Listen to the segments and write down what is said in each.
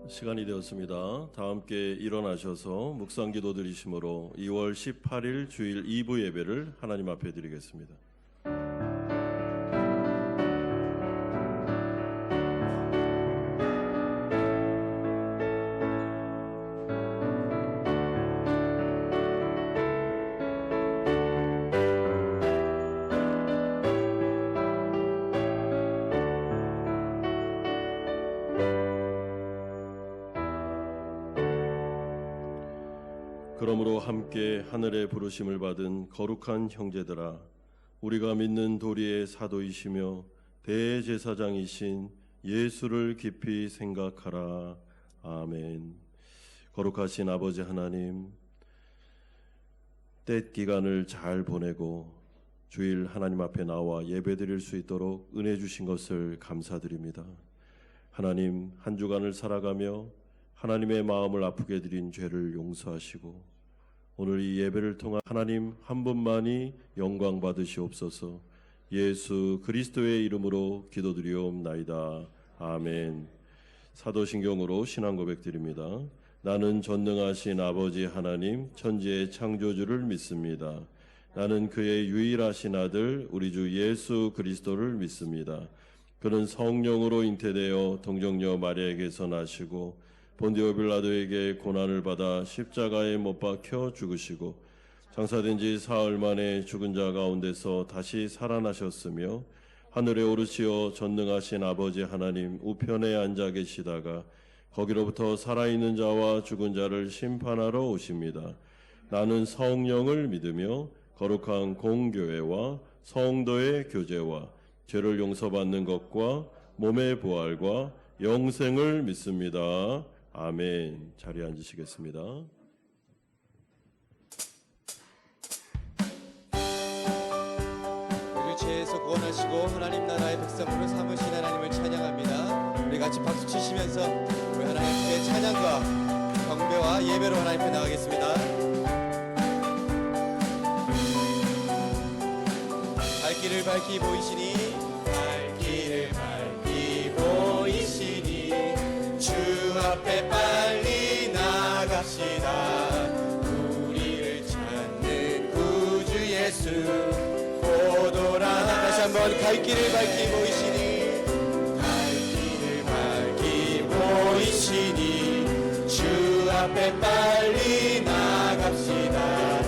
시간이 되었습니다. 다 함께 일어나셔서 묵상기도 드리심으로 2월 18일 주일 2부 예배를 하나님 앞에 드리겠습니다. 그러므로 함께 하늘의 부르심을 받은 거룩한 형제들아, 우리가 믿는 도리의 사도이시며 대제사장이신 예수를 깊이 생각하라. 아멘. 거룩하신 아버지 하나님, 때 기간을 잘 보내고 주일 하나님 앞에 나와 예배드릴 수 있도록 은혜 주신 것을 감사드립니다. 하나님, 한 주간을 살아가며 하나님의 마음을 아프게 드린 죄를 용서하시고 오늘 이 예배를 통한 하나님 한 분만이 영광 받으시옵소서. 예수 그리스도의 이름으로 기도드리옵나이다. 아멘. 사도신경으로 신앙 고백드립니다. 나는 전능하신 아버지 하나님 천지의 창조주를 믿습니다. 나는 그의 유일하신 아들 우리 주 예수 그리스도를 믿습니다. 그는 성령으로 잉태되어 동정녀 마리아에게서 나시고 본디오 빌라도에게 고난을 받아 십자가에 못 박혀 죽으시고 장사된 지 사흘 만에 죽은 자 가운데서 다시 살아나셨으며 하늘에 오르시어 전능하신 아버지 하나님 우편에 앉아 계시다가 거기로부터 살아있는 자와 죽은 자를 심판하러 오십니다. 나는 성령을 믿으며 거룩한 공교회와 성도의 교제와 죄를 용서받는 것과 몸의 부활과 영생을 믿습니다. 아멘. 자리에 앉으시겠습니다. 우리 죄에서 구원하시고 하나님 나라의 백성으로 삼으신 하나님을 찬양합니다. 우리 같이 박수 치시면서 우리 하나님께 찬양과 경배와 예배로 하나님 앞에 나가겠습니다. 갈 길을 밝히 보이시니 주 앞에 빨리 나갑시다. 우리를 찾는 구주 예수 고도라. 다시 한번 갈 길을 밝히 보이시니 주 앞에 빨리 나갑시다.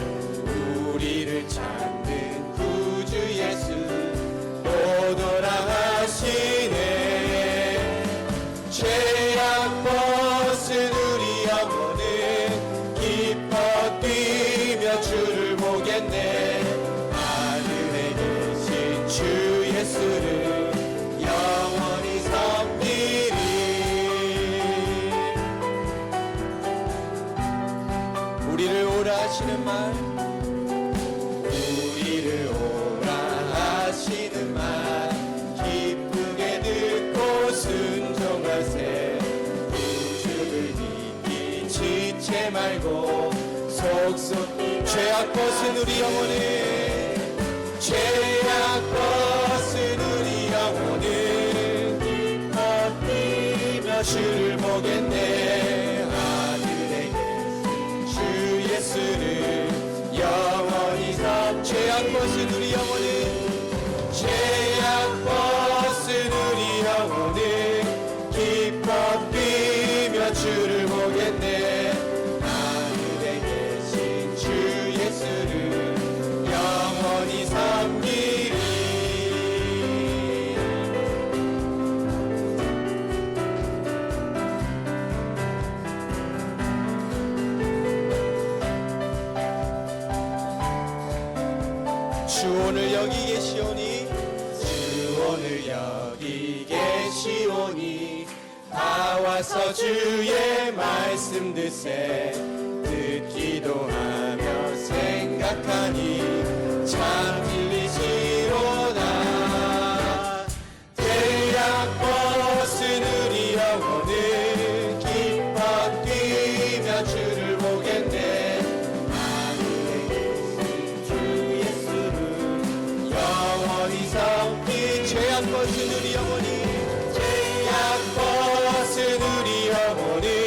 우리를 찾는 구주 예수 고도라 하시네. 죄악 벗은 우리 영혼은 기뻐 뛰며 주를 보겠네. 하늘에 계신 주 예수를 영원히 섬기리. 우리를 오라 하시는 말, 우리를 오라 하시는 말 기쁘게 듣고 순종하세. 구주를 믿기 지체 말고 속속 죄악 벗은 우리 영혼은 죄악 벗은 우리 영혼은 기뻐 뛰며 주를 보겠네. 하늘에 계신 주 예수를 영원히 섬. 죄악 벗은 우리 영혼은 죄악 벗은 우리 영혼은 기뻐 뛰며 주를 보겠네. 하늘에 계신 주 예수를 영원히 섬기리. 주 오늘 여기 계시오니 주 오늘 여기 계시오니 다 와서 주의 말씀 듣세. 듣기도 하며 생각하니 참 진리시로다. 죄악 벗은 우리 영혼은 기뻐 뛰며 주를 보겠네. 하늘에 계신 주 예수를 영원히 섬기. 죄악 벗은 우리 영혼이 죄악 벗은 우리 영혼이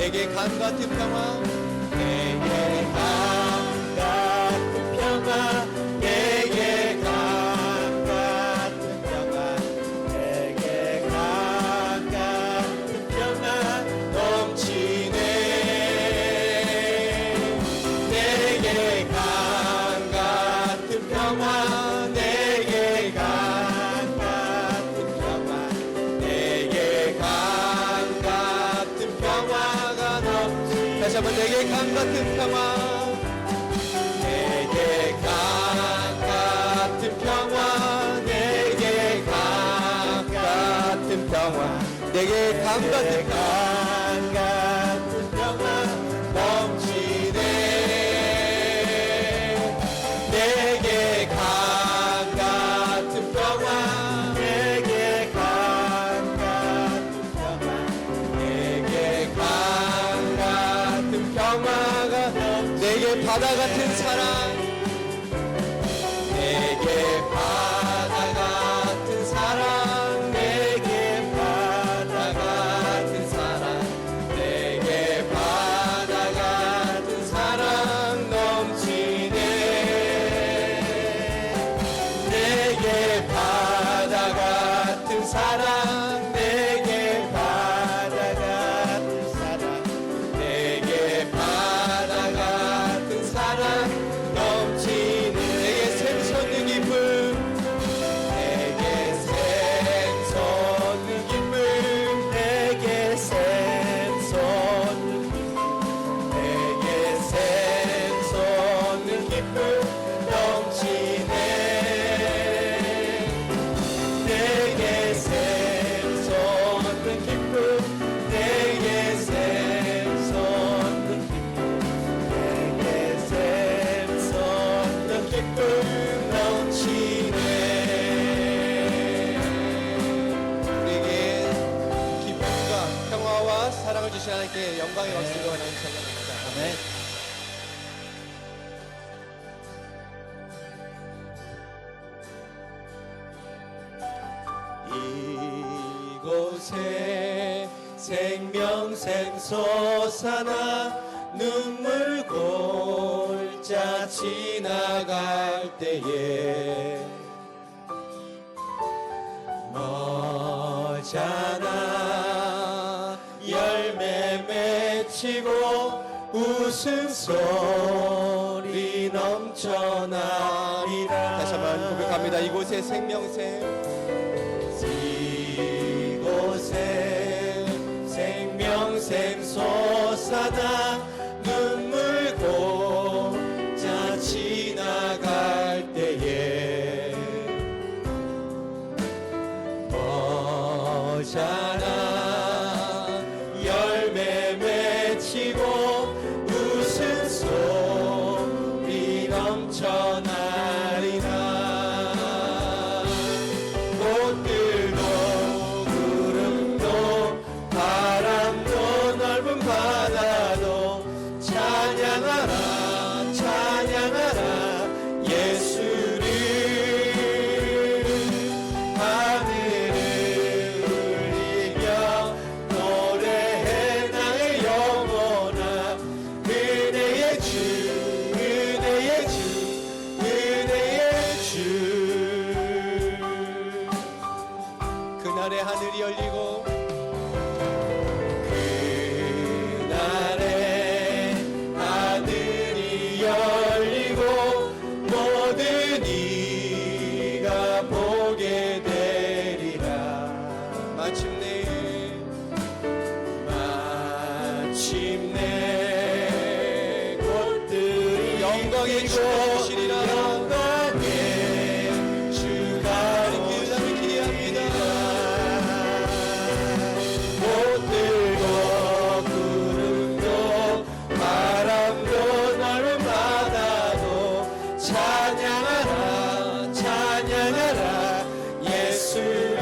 내게 강 같은 평화, 내게 강 같은 평화, 내게 강 같은 평화, 내게 강 같은 평화 넘치네. 내게 강 같은 평화, 내게 강 같은 평화, 내게 강 같은 평화가 넘치. 다시 한번 내게 강 같은 평화, 내게 강 같은 평화, 내게 강 같은 평화, 내게 강 같은 평화 넘치네. 내게 강 같은 평화, 내게 강 같은 평화, 내게 강 같은 평화가 내게 바다 같은 사랑, 내게 바다 같은 사랑, 내게 바다 같은 사랑, 내게 바다 같은 사랑 넘치네. 내게 바다 같은 사랑, 내게 바다 같은 사랑, 내게 바다 같은 사랑 넘치네. 내게 샘솟는 기쁨, 내게 샘솟는 기쁨, 내게 샘솟는 기쁨, 내게 샘솟는 기쁨 넘치네. 내게 샘솟는 기쁨, 내게 샘솟는 기쁨, 내게 샘솟는 기쁨 넘치네. 우리에게 기쁨과 평화와 사랑을 주신 하나님께 영광의 박수로 하나님 찬양합니다. 아멘. 이곳에 생명샘 솟아나 눈물 골짜 지나갈 때에 너잖아 열매 맺히고 웃음소리 넘쳐나리라. 다시 한번 고백합니다. 이곳에 생명샘, 이곳에 생명샘 솟아나 눈물 골짜 지나갈 때에 너잖아 열매 맺히고 웃음소리 넘쳐나리라. 꽃들도 구름도 바람도 넓은 바다도 찬양하라 찬양하라 예수를. 하늘을 울리며 노래해 나의 영혼아. 은혜의 주 은혜의 주 은혜의 주. 그날의 하늘이 열리고 그날의 하늘이 열리고 모든 이가 보게 되리라. 마침내 꽃들이 영광의 주시리라. 영광의 주가 오시리라. 기대합니다. 꽃들도 구름도 바람도 넓은 바다도 찬양하라 찬양하라 예수를.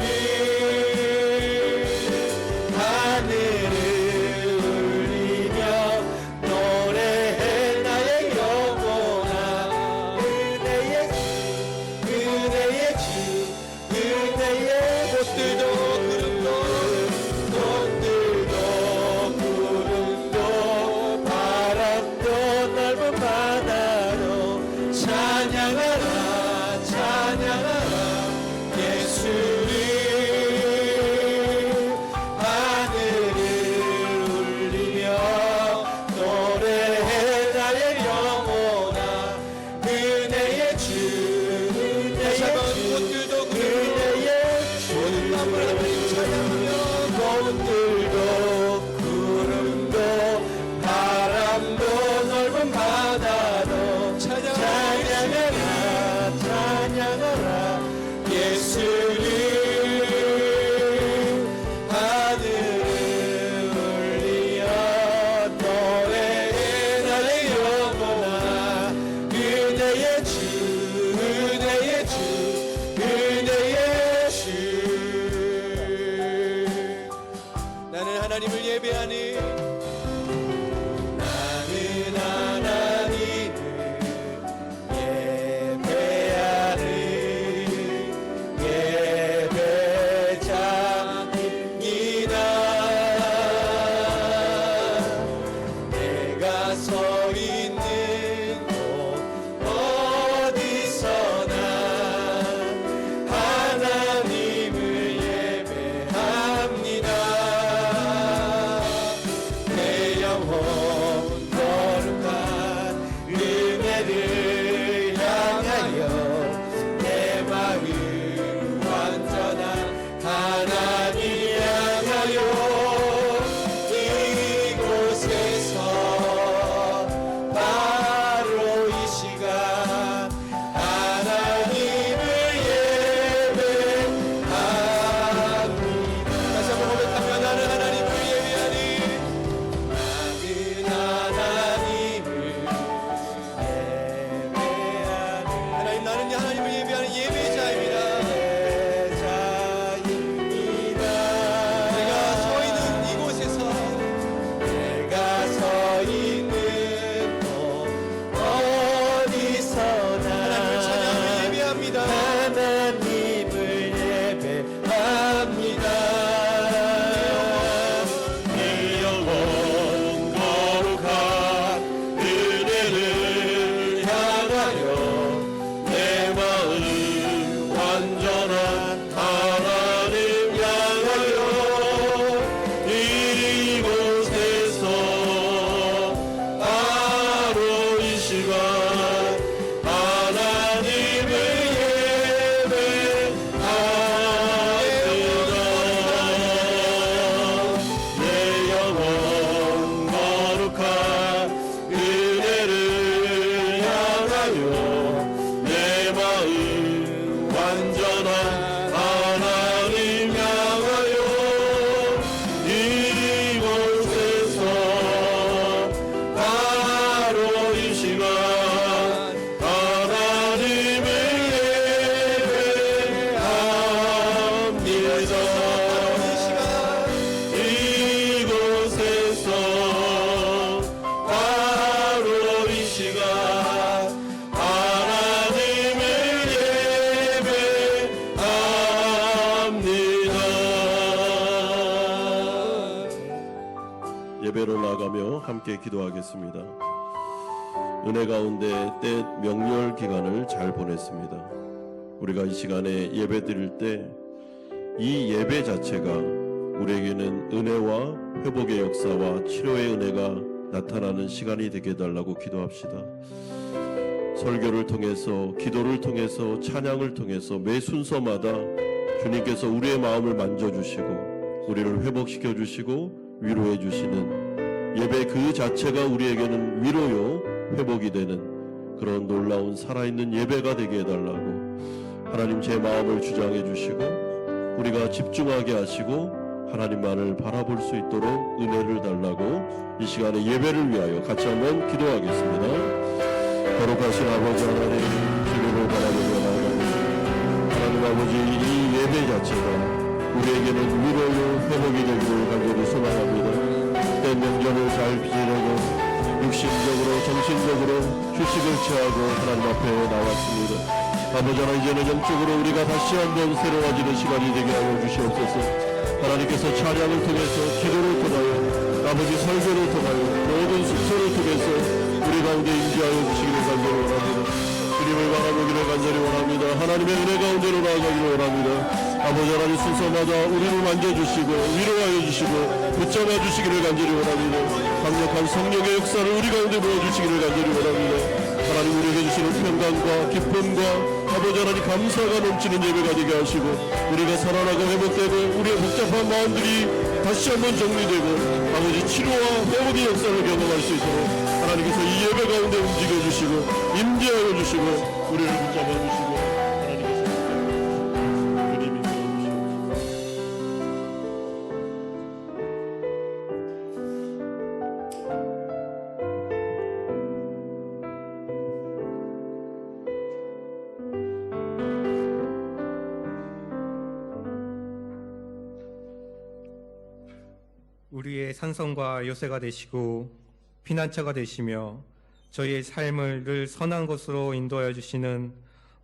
하늘을 울리며 노래해 나의 영혼아. 꽃들도 구름도 바람도 넓은 바다도 찬양하라 찬양하라 예수님 하늘을 울리어 노래에 나의 영혼아 그대의 주 그대의 주 그대의 주 나는 하나님을 예배하니 나는 하나님을 예배하는 예배자입니다. 내가 서 있는 곳 어디서나 하나님을 예배합니다. 내 영혼 거룩한 은혜를 향하여 내 마음 완전한 하나님 향하여 이곳에서 바로 이 시간 하나님을 예배합니다. 다시 한번 고백하며 나는 하나님을 예배하니 나는 하나님을 예배하는 하나님 나는 하나님을 예배하는 예배자입니다. 예배자입니다. 내가 서 있는 이곳에서 내가 서 있는 곳 어디서나 하나님을 찬양하며 예배합니다. 하나님을 예배합니다. 네 영혼 거룩한 은혜를 향하여 내 마음 완전한 하나님 향하여 이곳에서 바로 이 시간 하나님을 예배합니다. 내 영혼 거룩한 은혜를 향하여 내 마음 완전한 하나님 향하여 이곳에서 바로 이 시간 하나님을 예배합니다. 이곳에서 바로 이 시간 하나님을 예배합니다. 예배로 나가며 함께 기도하겠습니다. 은혜 가운데 때 명절 기간을 잘 보냈습니다. 우리가 이 시간에 예배 드릴 때 이 예배 자체가 우리에게는 은혜와 회복의 역사와 치료의 은혜가 나타나는 시간이 되게 해달라고 기도합시다. 설교를 통해서 기도를 통해서 찬양을 통해서 매 순서마다 주님께서 우리의 마음을 만져주시고 우리를 회복시켜 주시고 위로해 주시는 예배 그 자체가 우리에게는 위로요 회복이 되는 그런 놀라운 살아있는 예배가 되게 해달라고 하나님 제 마음을 주장해 주시고 우리가 집중하게 하시고 하나님만을 바라볼 수 있도록 은혜를 달라고 이 시간에 예배를 위하여 같이 한번 기도하겠습니다. 거룩하신 아버지 하나님 주님을 바라보며 나아갑니다. 하나님 아버지 이 예배 자체가 우리에게는 위로요 회복이 되기를 간절히 소망합니다. 때 명절을 잘 지내고 육신적으로 정신적으로 휴식을 취하고 하나님 앞에 나왔습니다. 아버지 하나님 이제는 영적으로 우리가 다시 한번 새로워지는 시간이 되게 하여 주시옵소서. 하나님께서 찬양을 통해서 기도를 통하여 아버지 설교를 통하여 모든 순서를 통해서 우리 가운데 임재하여 주시기를 간절히 원합니다. 주님을 바라보기를 간절히 원합니다. 하나님의 은혜 가운데로 나아가기를 원합니다. 아버지 하나님 순서마다 우리를 만져주시고 위로하여 주시고 붙잡아 주시기를 간절히 원합니다. 강력한 성령의 역사를 우리 가운데 부어주시기를 간절히 원합니다. 하나님 우리에게 주시는 평강과 기쁨과 아버지 하나님 감사가 넘치는 예배가 되게 하시고 우리가 살아나고 회복되고 우리의 복잡한 마음들이 다시 한번 정리되고 아버지 치료와 회복의 역사를 경험할 수 있도록 하나님께서 이 예배 가운데 움직여 주시고 임재하여 주시고 우리를 붙잡아 주시고 하나님께서 주님이 도와주시옵소서. 우리의 산성과 요새가 되시고 피난처가 되시며 저희의 삶을 늘 선한 곳으로 인도하여 주시는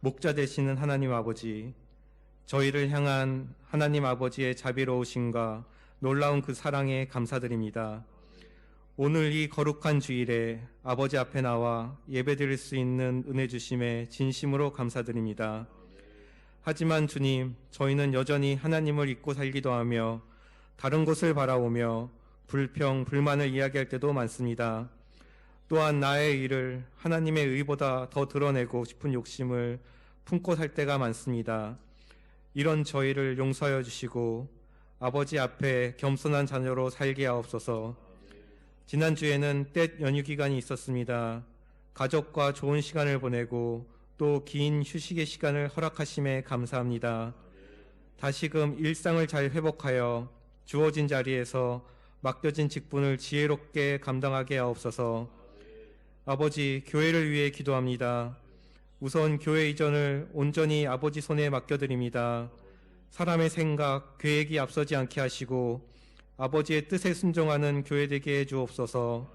목자 되시는 하나님 아버지, 저희를 향한 하나님 아버지의 자비로우심과 놀라운 그 사랑에 감사드립니다. 오늘 이 거룩한 주일에 아버지 앞에 나와 예배드릴 수 있는 은혜 주심에 진심으로 감사드립니다. 하지만 주님, 저희는 여전히 하나님을 잊고 살기도 하며 다른 곳을 바라보며 불평, 불만을 이야기할 때도 많습니다. 또한 나의 일을 하나님의 의보다 더 드러내고 싶은 욕심을 품고 살 때가 많습니다. 이런 저희를 용서하여 주시고 아버지 앞에 겸손한 자녀로 살게 하옵소서. 지난주에는 때 연휴 기간이 있었습니다. 가족과 좋은 시간을 보내고 또 긴 휴식의 시간을 허락하심에 감사합니다. 다시금 일상을 잘 회복하여 주어진 자리에서 맡겨진 직분을 지혜롭게 감당하게 하옵소서. 아버지, 교회를 위해 기도합니다. 우선 교회 이전을 온전히 아버지 손에 맡겨드립니다. 사람의 생각, 계획이 앞서지 않게 하시고 아버지의 뜻에 순종하는 교회 되게 해주옵소서.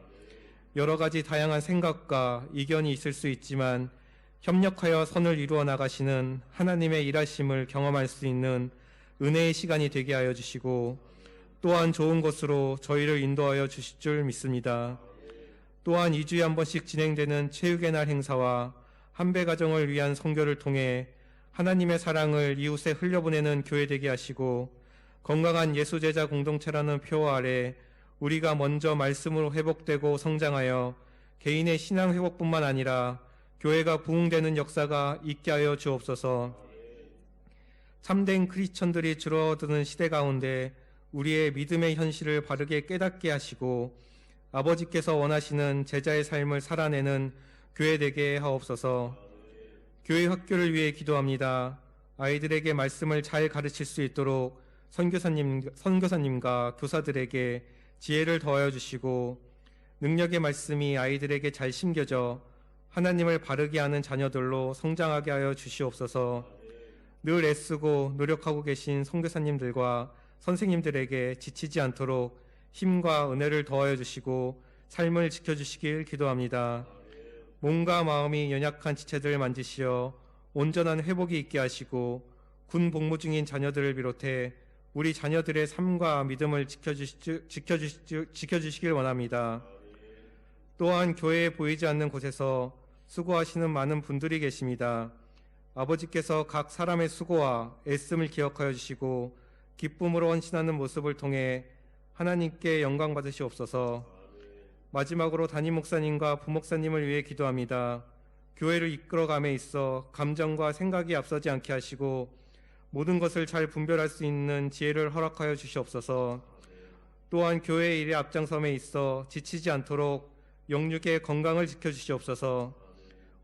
여러 가지 다양한 생각과 이견이 있을 수 있지만 협력하여 선을 이루어 나가시는 하나님의 일하심을 경험할 수 있는 은혜의 시간이 되게 하여 주시고 또한 좋은 것으로 저희를 인도하여 주실 줄 믿습니다. 또한 2주에 한 번씩 진행되는 체육의 날 행사와 한배 가정을 위한 선교를 통해 하나님의 사랑을 이웃에 흘려보내는 교회 되게 하시고 건강한 예수제자 공동체라는 표 아래 우리가 먼저 말씀으로 회복되고 성장하여 개인의 신앙 회복뿐만 아니라 교회가 부흥되는 역사가 있게 하여 주옵소서. 참된 크리스천들이 줄어드는 시대 가운데 우리의 믿음의 현실을 바르게 깨닫게 하시고 아버지께서 원하시는 제자의 삶을 살아내는 교회 되게 하옵소서. 교회 학교를 위해 기도합니다. 아이들에게 말씀을 잘 가르칠 수 있도록 선교사님과 교사들에게 지혜를 더하여 주시고 능력의 말씀이 아이들에게 잘 심겨져 하나님을 바르게 하는 자녀들로 성장하게 하여 주시옵소서. 늘 애쓰고 노력하고 계신 선교사님들과 선생님들에게 지치지 않도록 힘과 은혜를 더하여 주시고 삶을 지켜주시길 기도합니다. 몸과 마음이 연약한 지체들을 만지시어 온전한 회복이 있게 하시고 군 복무 중인 자녀들을 비롯해 우리 자녀들의 삶과 믿음을 지켜주시길 원합니다. 또한 교회에 보이지 않는 곳에서 수고하시는 많은 분들이 계십니다. 아버지께서 각 사람의 수고와 애씀을 기억하여 주시고 기쁨으로 헌신하는 모습을 통해 하나님께 영광 받으시옵소서. 마지막으로 담임 목사님과 부목사님을 위해 기도합니다. 교회를 이끌어감에 있어 감정과 생각이 앞서지 않게 하시고 모든 것을 잘 분별할 수 있는 지혜를 허락하여 주시옵소서. 또한 교회의 일에 앞장섬에 있어 지치지 않도록 영육의 건강을 지켜주시옵소서.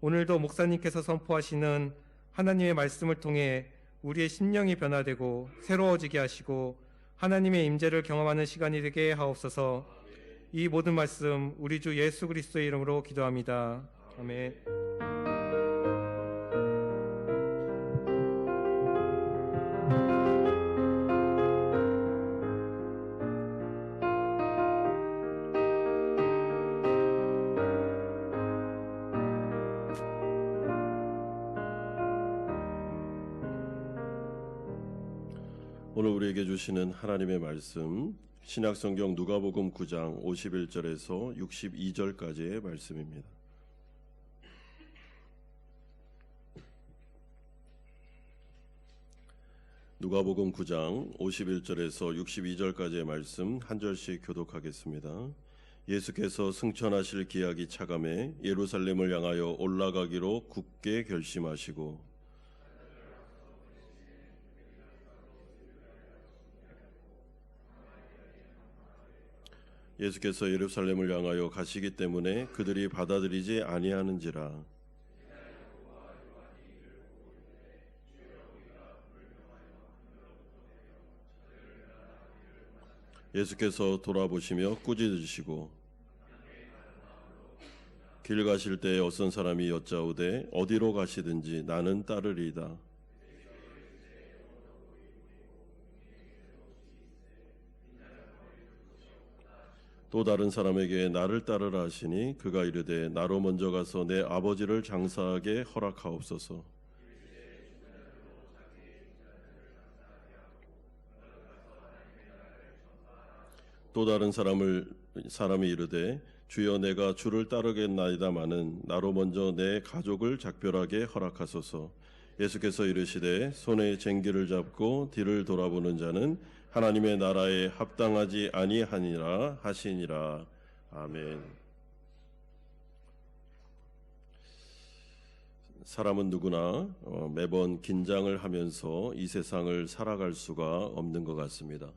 오늘도 목사님께서 선포하시는 하나님의 말씀을 통해 우리의 심령이 변화되고 새로워지게 하시고 하나님의 임재를 경험하는 시간이 되게 하옵소서. 이 모든 말씀 우리 주 예수 그리스도의 이름으로 기도합니다. 아멘. 오늘 우리에게 주시는 하나님의 말씀 신약성경 누가복음 9장 51절에서 62절까지의 말씀입니다. 누가복음 9장 51절에서 62절까지의 말씀 한 절씩 교독하겠습니다. 예수께서 승천하실 기약이 차감해 예루살렘을 향하여 올라가기로 굳게 결심하시고 예수께서 예루살렘을 향하여 가시기 때문에 그들이 받아들이지 아니하는지라. 예수께서 돌아보시며 꾸짖으시고 길 가실 때 어떤 사람이 여짜오되 어디로 가시든지 나는 따르리이다. 또 다른 사람에게 나를 따르라 하시니 그가 이르되 나로 먼저 가서 내 아버지를 장사하게 허락하옵소서. 또 다른 사람이 이르되 주여 내가 주를 따르겠나이다마는 나로 먼저 내 가족을 작별하게 허락하소서. 예수께서 이르시되 손에 쟁기를 잡고 뒤를 돌아보는 자는 하나님의 나라에 합당하지 아니하니라 하시니라. 아멘. 사람은 누구나 매번 긴장을 하면서 이 세상을 살아갈 수가 없는 것 같습니다.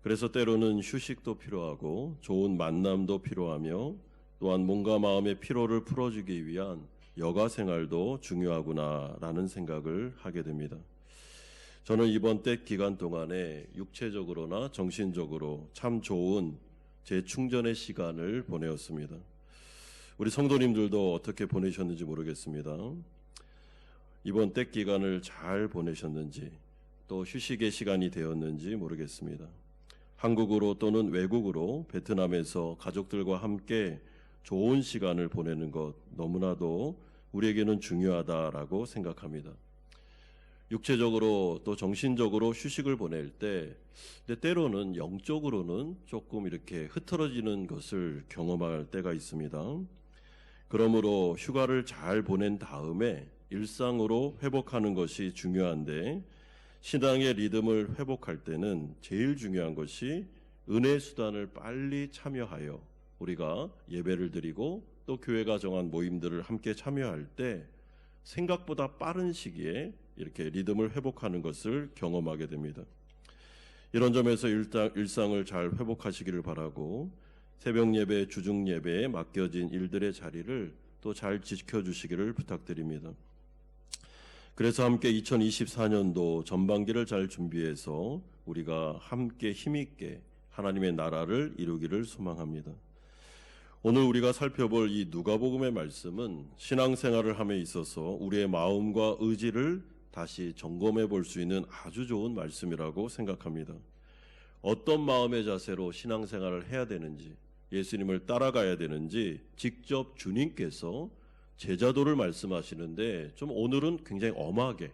그래서 때로는 휴식도 필요하고 좋은 만남도 필요하며 또한 몸과 마음의 피로를 풀어주기 위한 여가 생활도 중요하구나라는 생각을 하게 됩니다. 저는 이번 때 기간 동안에 육체적으로나 정신적으로 참 좋은 재충전의 시간을 보내었습니다. 우리 성도님들도 어떻게 보내셨는지 모르겠습니다. 이번 때 기간을 잘 보내셨는지 또 휴식의 시간이 되었는지 모르겠습니다. 한국으로 또는 외국으로 베트남에서 가족들과 함께 좋은 시간을 보내는 것 너무나도 우리에게는 중요하다라고 생각합니다. 육체적으로 또 정신적으로 휴식을 보낼 때 때로는 영적으로는 조금 이렇게 흐트러지는 것을 경험할 때가 있습니다. 그러므로 휴가를 잘 보낸 다음에 일상으로 회복하는 것이 중요한데 신앙의 리듬을 회복할 때는 제일 중요한 것이 은혜 수단을 빨리 참여하여 우리가 예배를 드리고 또 교회가 정한 모임들을 함께 참여할 때 생각보다 빠른 시기에 이렇게 리듬을 회복하는 것을 경험하게 됩니다. 이런 점에서 일상을 잘 회복하시기를 바라고 새벽 예배, 주중 예배에 맡겨진 일들의 자리를 또 잘 지켜주시기를 부탁드립니다. 그래서 함께 2024년도 전반기를 잘 준비해서 우리가 함께 힘있게 하나님의 나라를 이루기를 소망합니다. 오늘 우리가 살펴볼 이 누가복음의 말씀은 신앙생활을 함에 있어서 우리의 마음과 의지를 다시 점검해 볼 수 있는 아주 좋은 말씀이라고 생각합니다. 어떤 마음의 자세로 신앙생활을 해야 되는지, 예수님을 따라가야 되는지 직접 주님께서 제자도를 말씀하시는데 좀 오늘은 굉장히 엄하게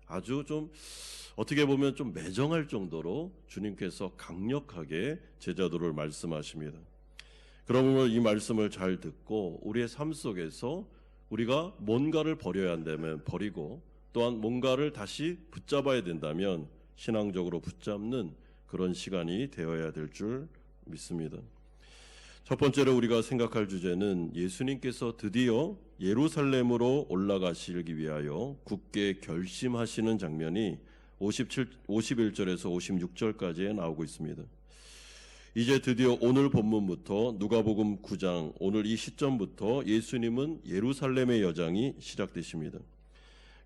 아주 좀 어떻게 보면 좀 매정할 정도로 주님께서 강력하게 제자도를 말씀하십니다. 그러므로 이 말씀을 잘 듣고 우리의 삶 속에서 우리가 뭔가를 버려야 한다면 버리고 또한 뭔가를 다시 붙잡아야 된다면 신앙적으로 붙잡는 그런 시간이 되어야 될 줄 믿습니다. 첫 번째로 우리가 생각할 주제는 예수님께서 드디어 예루살렘으로 올라가시기 위하여 굳게 결심하시는 장면이 51절에서 56절까지에 나오고 있습니다. 이제 드디어 오늘 본문부터 누가복음 9장 오늘 이 시점부터 예수님은 예루살렘의 여정이 시작되십니다.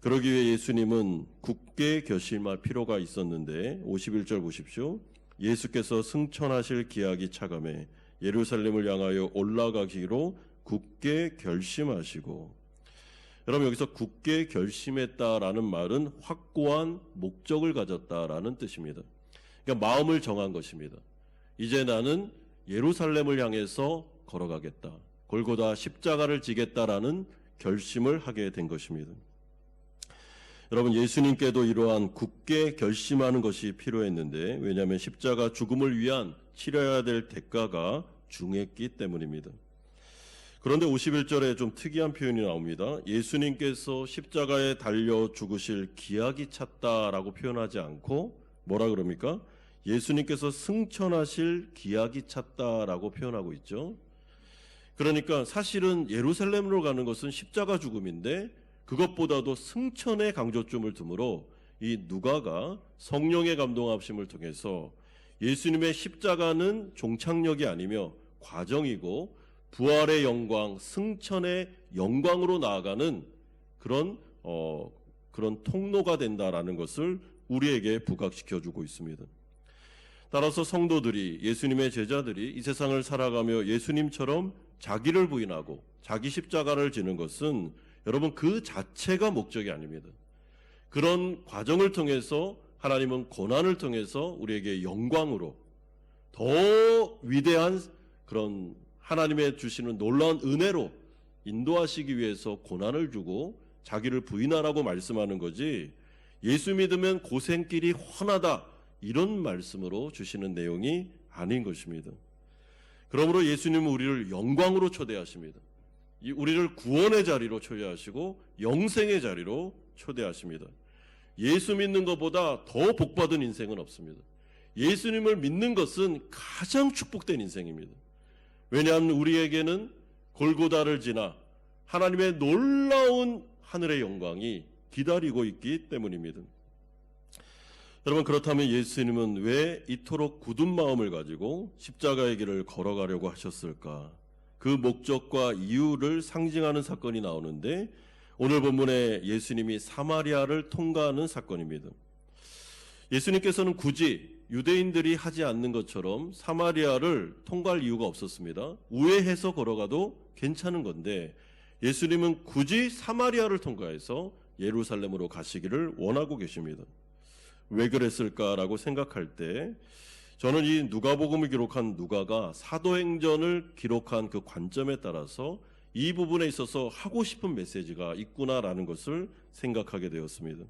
그러기 위해 예수님은 굳게 결심할 필요가 있었는데 51절 보십시오. 예수께서 승천하실 기약이 차감해 예루살렘을 향하여 올라가기로 굳게 결심하시고, 여러분 여기서 굳게 결심했다라는 말은 확고한 목적을 가졌다라는 뜻입니다. 그러니까 마음을 정한 것입니다. 이제 나는 예루살렘을 향해서 걸어가겠다. 골고다 십자가를 지겠다라는 결심을 하게 된 것입니다. 여러분 예수님께도 이러한 굳게 결심하는 것이 필요했는데 왜냐하면 십자가 죽음을 위한 치러야 될 대가가 중했기 때문입니다. 그런데 51절에 좀 특이한 표현이 나옵니다. 예수님께서 십자가에 달려 죽으실 기약이 찼다라고 표현하지 않고 뭐라 그럽니까? 예수님께서 승천하실 기약이 찼다라고 표현하고 있죠. 그러니까 사실은 예루살렘으로 가는 것은 십자가 죽음인데 그것보다도 승천의 강조점을 두므로 이 누가가 성령의 감동하심을 통해서 예수님의 십자가는 종착역이 아니며 과정이고 부활의 영광, 승천의 영광으로 나아가는 그런 통로가 된다라는 것을 우리에게 부각시켜주고 있습니다. 따라서 성도들이, 예수님의 제자들이 이 세상을 살아가며 예수님처럼 자기를 부인하고 자기 십자가를 지는 것은 여러분 그 자체가 목적이 아닙니다. 그런 과정을 통해서 하나님은 고난을 통해서 우리에게 영광으로 더 위대한 그런 하나님의 주시는 놀라운 은혜로 인도하시기 위해서 고난을 주고 자기를 부인하라고 말씀하는 거지, 예수 믿으면 고생길이 훤하다 이런 말씀으로 주시는 내용이 아닌 것입니다. 그러므로 예수님은 우리를 영광으로 초대하십니다. 우리를 구원의 자리로 초대하시고 영생의 자리로 초대하십니다. 예수 믿는 것보다 더 복받은 인생은 없습니다. 예수님을 믿는 것은 가장 축복된 인생입니다. 왜냐하면 우리에게는 골고다를 지나 하나님의 놀라운 하늘의 영광이 기다리고 있기 때문입니다. 여러분, 그렇다면 예수님은 왜 이토록 굳은 마음을 가지고 십자가의 길을 걸어가려고 하셨을까? 그 목적과 이유를 상징하는 사건이 나오는데 오늘 본문에 예수님이 사마리아를 통과하는 사건입니다. 예수님께서는 굳이 유대인들이 하지 않는 것처럼 사마리아를 통과할 이유가 없었습니다. 우회해서 걸어가도 괜찮은 건데 예수님은 굳이 사마리아를 통과해서 예루살렘으로 가시기를 원하고 계십니다. 왜 그랬을까라고 생각할 때 저는 이 누가복음을 기록한 누가가 사도행전을 기록한 그 관점에 따라서 이 부분에 있어서 하고 싶은 메시지가 있구나라는 것을 생각하게 되었습니다.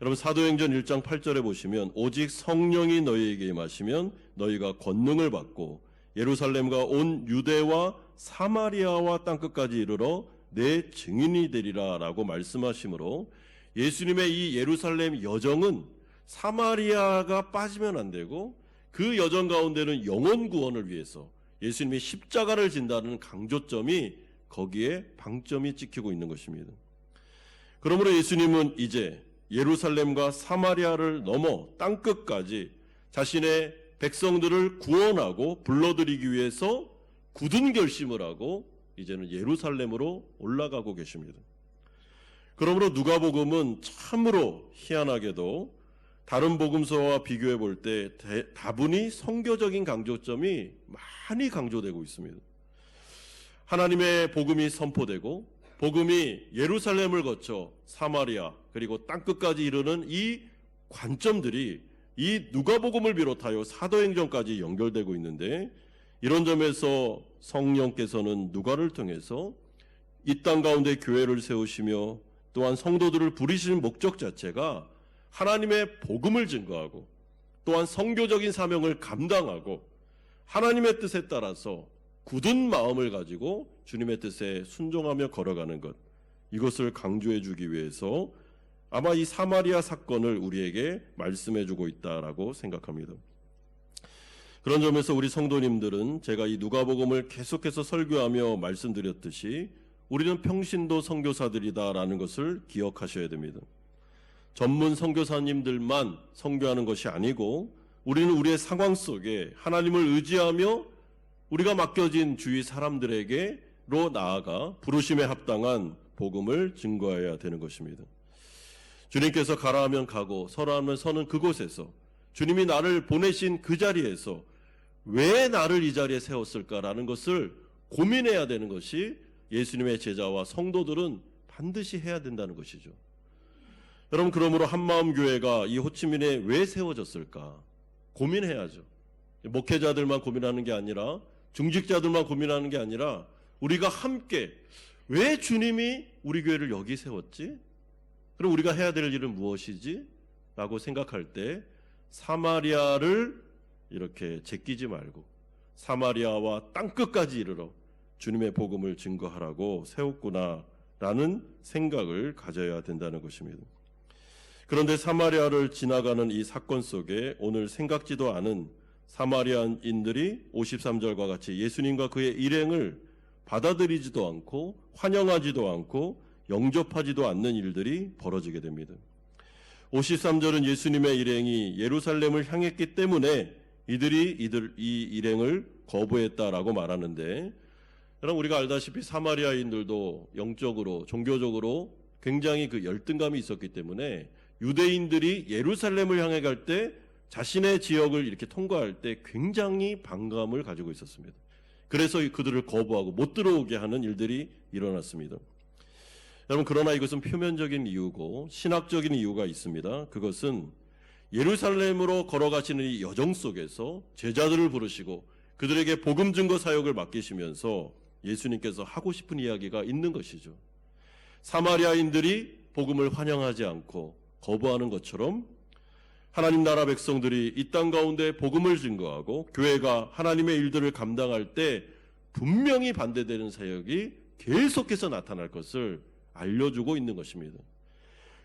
여러분, 사도행전 1장 8절에 보시면 오직 성령이 너희에게 임하시면 너희가 권능을 받고 예루살렘과 온 유대와 사마리아와 땅끝까지 이르러 내 증인이 되리라 라고 말씀하시므로 예수님의 이 예루살렘 여정은 사마리아가 빠지면 안 되고 그 여정 가운데는 영혼 구원을 위해서 예수님이 십자가를 진다는 강조점이 거기에 방점이 찍히고 있는 것입니다. 그러므로 예수님은 이제 예루살렘과 사마리아를 넘어 땅끝까지 자신의 백성들을 구원하고 불러들이기 위해서 굳은 결심을 하고 이제는 예루살렘으로 올라가고 계십니다. 그러므로 누가복음은 참으로 희한하게도 다른 복음서와 비교해 볼 때 다분히 선교적인 강조점이 많이 강조되고 있습니다. 하나님의 복음이 선포되고 복음이 예루살렘을 거쳐 사마리아 그리고 땅끝까지 이르는 이 관점들이 이 누가복음을 비롯하여 사도행전까지 연결되고 있는데, 이런 점에서 성령께서는 누가를 통해서 이 땅 가운데 교회를 세우시며 또한 성도들을 부르시는 목적 자체가 하나님의 복음을 증거하고 또한 선교적인 사명을 감당하고 하나님의 뜻에 따라서 굳은 마음을 가지고 주님의 뜻에 순종하며 걸어가는 것, 이것을 강조해 주기 위해서 아마 이 사마리아 사건을 우리에게 말씀해 주고 있다라고 생각합니다. 그런 점에서 우리 성도님들은 제가 이 누가복음을 계속해서 설교하며 말씀드렸듯이 우리는 평신도 선교사들이다라는 것을 기억하셔야 됩니다. 전문 선교사님들만 선교하는 것이 아니고 우리는 우리의 상황 속에 하나님을 의지하며 우리가 맡겨진 주위 사람들에게로 나아가 부르심에 합당한 복음을 증거해야 되는 것입니다. 주님께서 가라 하면 가고 서라 하면 서는 그곳에서 주님이 나를 보내신 그 자리에서 왜 나를 이 자리에 세웠을까라는 것을 고민해야 되는 것이 예수님의 제자와 성도들은 반드시 해야 된다는 것이죠. 여러분, 그러므로 한마음교회가 이 호치민에 왜 세워졌을까 고민해야죠. 목회자들만 고민하는 게 아니라 중직자들만 고민하는 게 아니라 우리가 함께 왜 주님이 우리 교회를 여기 세웠지? 그럼 우리가 해야 될 일은 무엇이지? 라고 생각할 때 사마리아를 이렇게 제끼지 말고 사마리아와 땅끝까지 이르러 주님의 복음을 증거하라고 세웠구나라는 생각을 가져야 된다는 것입니다. 그런데 사마리아를 지나가는 이 사건 속에 오늘 생각지도 않은 사마리아인들이 53절과 같이 예수님과 그의 일행을 받아들이지도 않고 환영하지도 않고 영접하지도 않는 일들이 벌어지게 됩니다. 53절은 예수님의 일행이 예루살렘을 향했기 때문에 이들이 이 일행을 거부했다라고 말하는데, 여러분 우리가 알다시피 사마리아인들도 영적으로 종교적으로 굉장히 그 열등감이 있었기 때문에 유대인들이 예루살렘을 향해 갈 때 자신의 지역을 이렇게 통과할 때 굉장히 반감을 가지고 있었습니다. 그래서 그들을 거부하고 못 들어오게 하는 일들이 일어났습니다. 여러분 그러나 이것은 표면적인 이유고 신학적인 이유가 있습니다. 그것은 예루살렘으로 걸어가시는 이 여정 속에서 제자들을 부르시고 그들에게 복음 증거 사역을 맡기시면서 예수님께서 하고 싶은 이야기가 있는 것이죠. 사마리아인들이 복음을 환영하지 않고 거부하는 것처럼 하나님 나라 백성들이 이 땅 가운데 복음을 증거하고 교회가 하나님의 일들을 감당할 때 분명히 반대되는 사역이 계속해서 나타날 것을 알려주고 있는 것입니다.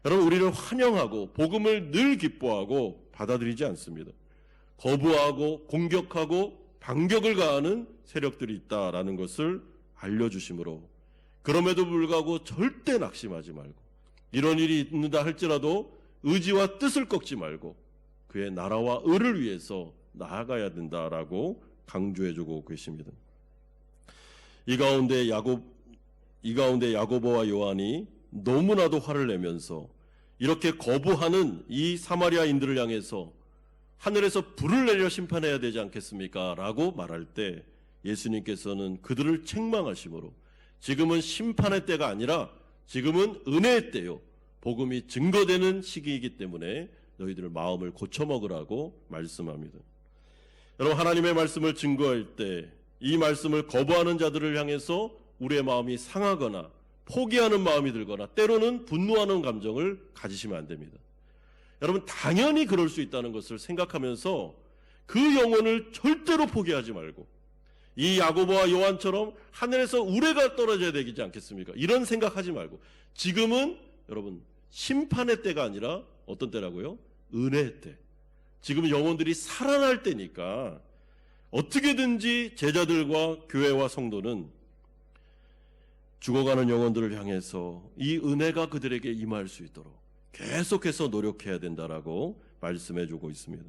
여러분 우리를 환영하고 복음을 늘 기뻐하고 받아들이지 않습니다. 거부하고 공격하고 반격을 가하는 세력들이 있다라는 것을 알려주심으로, 그럼에도 불구하고 절대 낙심하지 말고 이런 일이 있는다 할지라도 의지와 뜻을 꺾지 말고 그의 나라와 의를 위해서 나아가야 된다라고 강조해주고 계십니다. 이 가운데 야고보와 요한이 너무나도 화를 내면서 이렇게 거부하는 이 사마리아인들을 향해서 하늘에서 불을 내려 심판해야 되지 않겠습니까? 라고 말할 때 예수님께서는 그들을 책망하심으로 지금은 심판의 때가 아니라 지금은 은혜의 때요, 복음이 증거되는 시기이기 때문에 너희들 마음을 고쳐먹으라고 말씀합니다. 여러분 하나님의 말씀을 증거할 때 이 말씀을 거부하는 자들을 향해서 우리의 마음이 상하거나 포기하는 마음이 들거나 때로는 분노하는 감정을 가지시면 안 됩니다. 여러분 당연히 그럴 수 있다는 것을 생각하면서 그 영혼을 절대로 포기하지 말고 이 야고보와 요한처럼 하늘에서 우레가 떨어져야 되지 않겠습니까? 이런 생각하지 말고 지금은 여러분 심판의 때가 아니라 어떤 때라고요? 은혜의 때. 지금 영혼들이 살아날 때니까 어떻게든지 제자들과 교회와 성도는 죽어가는 영혼들을 향해서 이 은혜가 그들에게 임할 수 있도록 계속해서 노력해야 된다라고 말씀해주고 있습니다.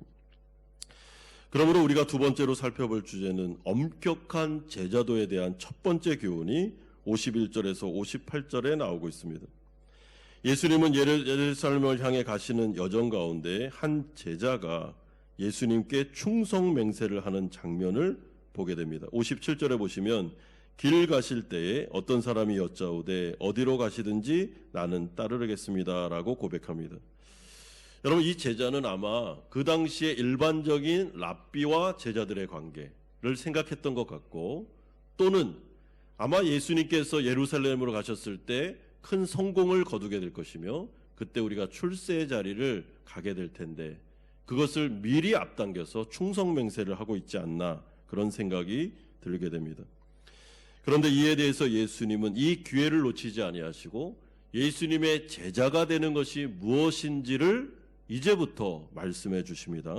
그러므로 우리가 두 번째로 살펴볼 주제는 엄격한 제자도에 대한 첫 번째 교훈이 51절에서 58절에 나오고 있습니다. 예수님은 예루살렘을 향해 가시는 여정 가운데 한 제자가 예수님께 충성 맹세를 하는 장면을 보게 됩니다. 57절에 보시면 길 가실 때에 어떤 사람이 여짜오되 어디로 가시든지 나는 따르겠습니다 라고 고백합니다. 여러분 이 제자는 아마 그 당시에 일반적인 랍비와 제자들의 관계를 생각했던 것 같고, 또는 아마 예수님께서 예루살렘으로 가셨을 때 큰 성공을 거두게 될 것이며 그때 우리가 출세의 자리를 가게 될 텐데 그것을 미리 앞당겨서 충성 맹세를 하고 있지 않나, 그런 생각이 들게 됩니다. 그런데 이에 대해서 예수님은 이 기회를 놓치지 아니하시고 예수님의 제자가 되는 것이 무엇인지를 이제부터 말씀해 주십니다.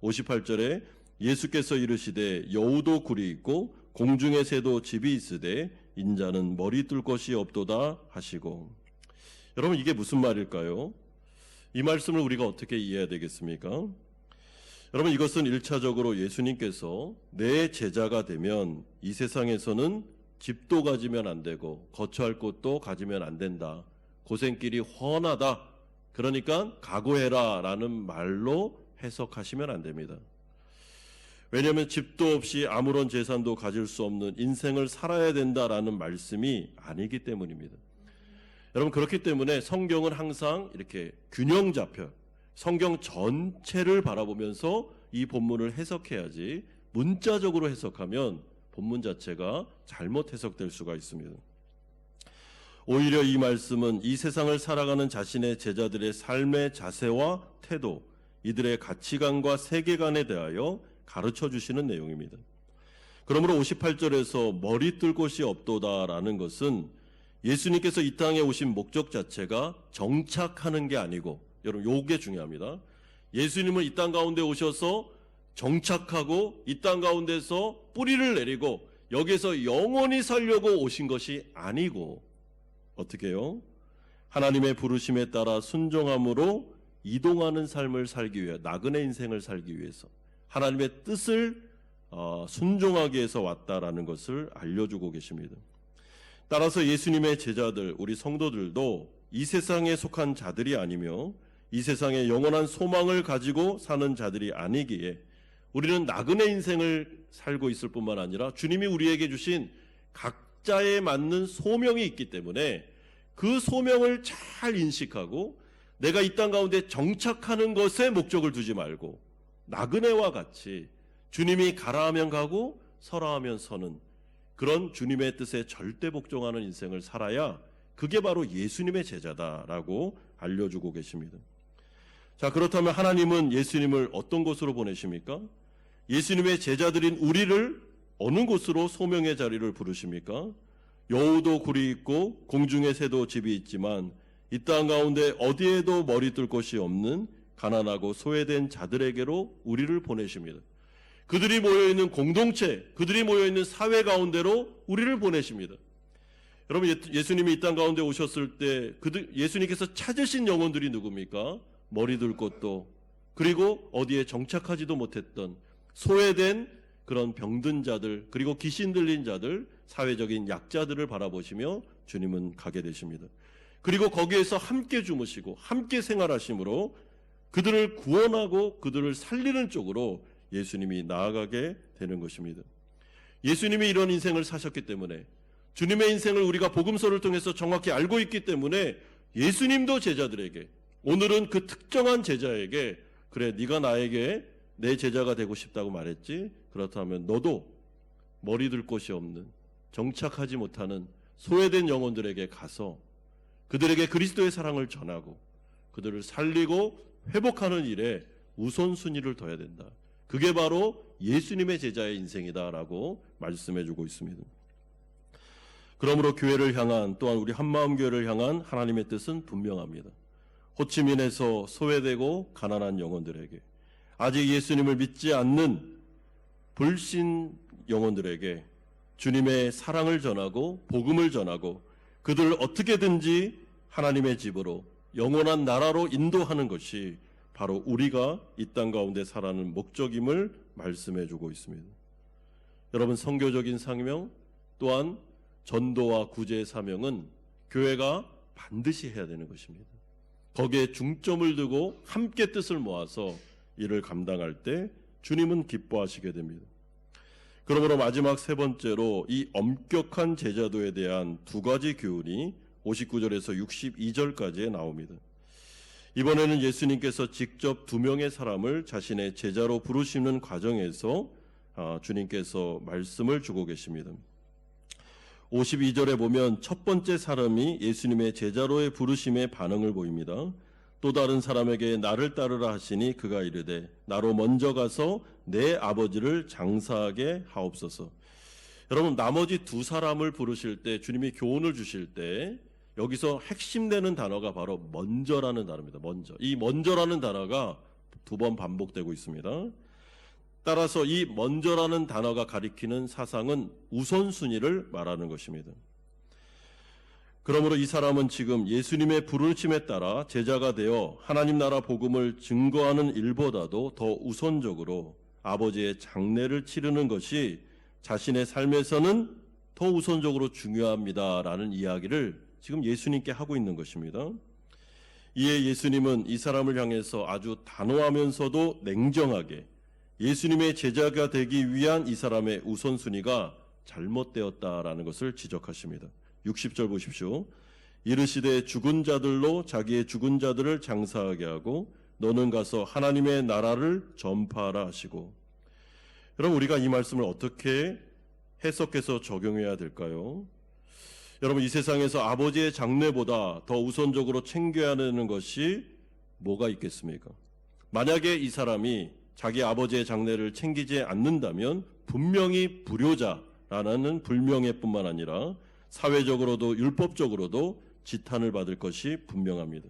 58절에 예수께서 이르시되 여우도 굴이 있고 공중의 새도 집이 있으되 인자는 머리 뜰 것이 없도다 하시고. 여러분 이게 무슨 말일까요? 이 말씀을 우리가 어떻게 이해해야 되겠습니까? 여러분 이것은 1차적으로 예수님께서 내 제자가 되면 이 세상에서는 집도 가지면 안 되고 거처할 곳도 가지면 안 된다, 고생길이 훤하다, 그러니까 각오해라 라는 말로 해석하시면 안 됩니다. 왜냐하면 집도 없이 아무런 재산도 가질 수 없는 인생을 살아야 된다라는 말씀이 아니기 때문입니다. 여러분 그렇기 때문에 성경은 항상 이렇게 균형 잡혀 성경 전체를 바라보면서 이 본문을 해석해야지 문자적으로 해석하면 본문 자체가 잘못 해석될 수가 있습니다. 오히려 이 말씀은 이 세상을 살아가는 자신의 제자들의 삶의 자세와 태도, 이들의 가치관과 세계관에 대하여 가르쳐 주시는 내용입니다. 그러므로 58절에서 머리 뜰 곳이 없도다라는 것은 예수님께서 이 땅에 오신 목적 자체가 정착하는 게 아니고 여러분, 요게 중요합니다. 예수님은 이 땅 가운데 오셔서 정착하고 이 땅 가운데서 뿌리를 내리고 여기서 영원히 살려고 오신 것이 아니고 어떻게 해요? 하나님의 부르심에 따라 순종함으로 이동하는 삶을 살기 위해, 나그네 인생을 살기 위해서 하나님의 뜻을 순종하기 위해서 왔다라는 것을 알려주고 계십니다. 따라서 예수님의 제자들, 우리 성도들도 이 세상에 속한 자들이 아니며 이 세상에 영원한 소망을 가지고 사는 자들이 아니기에 우리는 나그네 인생을 살고 있을 뿐만 아니라 주님이 우리에게 주신 각자에 맞는 소명이 있기 때문에 그 소명을 잘 인식하고 내가 이 땅 가운데 정착하는 것에 목적을 두지 말고 나그네와 같이 주님이 가라 하면 가고 서라 하면 서는 그런 주님의 뜻에 절대 복종하는 인생을 살아야 그게 바로 예수님의 제자다라고 알려주고 계십니다. 자, 그렇다면 하나님은 예수님을 어떤 곳으로 보내십니까? 예수님의 제자들인 우리를 어느 곳으로 소명의 자리를 부르십니까? 여우도 굴이 있고 공중의 새도 집이 있지만 이 땅 가운데 어디에도 머리 뜰 곳이 없는 가난하고 소외된 자들에게로 우리를 보내십니다. 그들이 모여있는 공동체, 그들이 모여있는 사회 가운데로 우리를 보내십니다. 여러분, 예수님이 이 땅 가운데 오셨을 때 예수님께서 찾으신 영혼들이 누굽니까? 머리 둘 곳도, 그리고 어디에 정착하지도 못했던 소외된 그런 병든 자들, 그리고 귀신 들린 자들, 사회적인 약자들을 바라보시며 주님은 가게 되십니다. 그리고 거기에서 함께 주무시고 함께 생활하심으로 그들을 구원하고 그들을 살리는 쪽으로 예수님이 나아가게 되는 것입니다. 예수님이 이런 인생을 사셨기 때문에, 주님의 인생을 우리가 복음서를 통해서 정확히 알고 있기 때문에 예수님도 제자들에게, 오늘은 그 특정한 제자에게, 그래, 네가 나에게 내 제자가 되고 싶다고 말했지? 그렇다면 너도 머리 들 곳이 없는, 정착하지 못하는 소외된 영혼들에게 가서 그들에게 그리스도의 사랑을 전하고 그들을 살리고 회복하는 일에 우선순위를 둬야 된다. 그게 바로 예수님의 제자의 인생이다라고 말씀해주고 있습니다. 그러므로 교회를 향한, 또한 우리 한마음교회를 향한 하나님의 뜻은 분명합니다. 호치민에서 소외되고 가난한 영혼들에게, 아직 예수님을 믿지 않는 불신 영혼들에게 주님의 사랑을 전하고 복음을 전하고 그들을 어떻게든지 하나님의 집으로, 영원한 나라로 인도하는 것이 바로 우리가 이 땅 가운데 살아가는 목적임을 말씀해주고 있습니다. 여러분, 선교적인 사명 또한 전도와 구제의 사명은 교회가 반드시 해야 되는 것입니다. 거기에 중점을 두고 함께 뜻을 모아서 이를 감당할 때 주님은 기뻐하시게 됩니다. 그러므로 마지막 세 번째로 이 엄격한 제자도에 대한 두 가지 교훈이 59절에서 62절까지에 나옵니다. 이번에는 예수님께서 직접 두 명의 사람을 자신의 제자로 부르시는 과정에서 주님께서 말씀을 주고 계십니다. 52절에 보면 첫 번째 사람이 예수님의 제자로의 부르심에 반응을 보입니다. 또 다른 사람에게 나를 따르라 하시니 그가 이르되 나로 먼저 가서 내 아버지를 장사하게 하옵소서. 여러분, 나머지 두 사람을 부르실 때, 주님이 교훈을 주실 때 여기서 핵심되는 단어가 바로 먼저라는 단어입니다. 먼저. 이 먼저라는 단어가 두 번 반복되고 있습니다. 따라서 이 먼저라는 단어가 가리키는 사상은 우선순위를 말하는 것입니다. 그러므로 이 사람은 지금 예수님의 부르심에 따라 제자가 되어 하나님 나라 복음을 증거하는 일보다도 더 우선적으로 아버지의 장례를 치르는 것이 자신의 삶에서는 더 우선적으로 중요합니다라는 이야기를 지금 예수님께 하고 있는 것입니다. 이에 예수님은 이 사람을 향해서 아주 단호하면서도 냉정하게 예수님의 제자가 되기 위한 이 사람의 우선순위가 잘못되었다라는 것을 지적하십니다. 60절 보십시오. 이르시되 죽은 자들로 자기의 죽은 자들을 장사하게 하고 너는 가서 하나님의 나라를 전파하라 하시고. 여러분, 우리가 이 말씀을 어떻게 해석해서 적용해야 될까요? 여러분, 이 세상에서 아버지의 장례보다 더 우선적으로 챙겨야 하는 것이 뭐가 있겠습니까? 만약에 이 사람이 자기 아버지의 장례를 챙기지 않는다면 분명히 불효자라는 불명예뿐만 아니라 사회적으로도 율법적으로도 지탄을 받을 것이 분명합니다.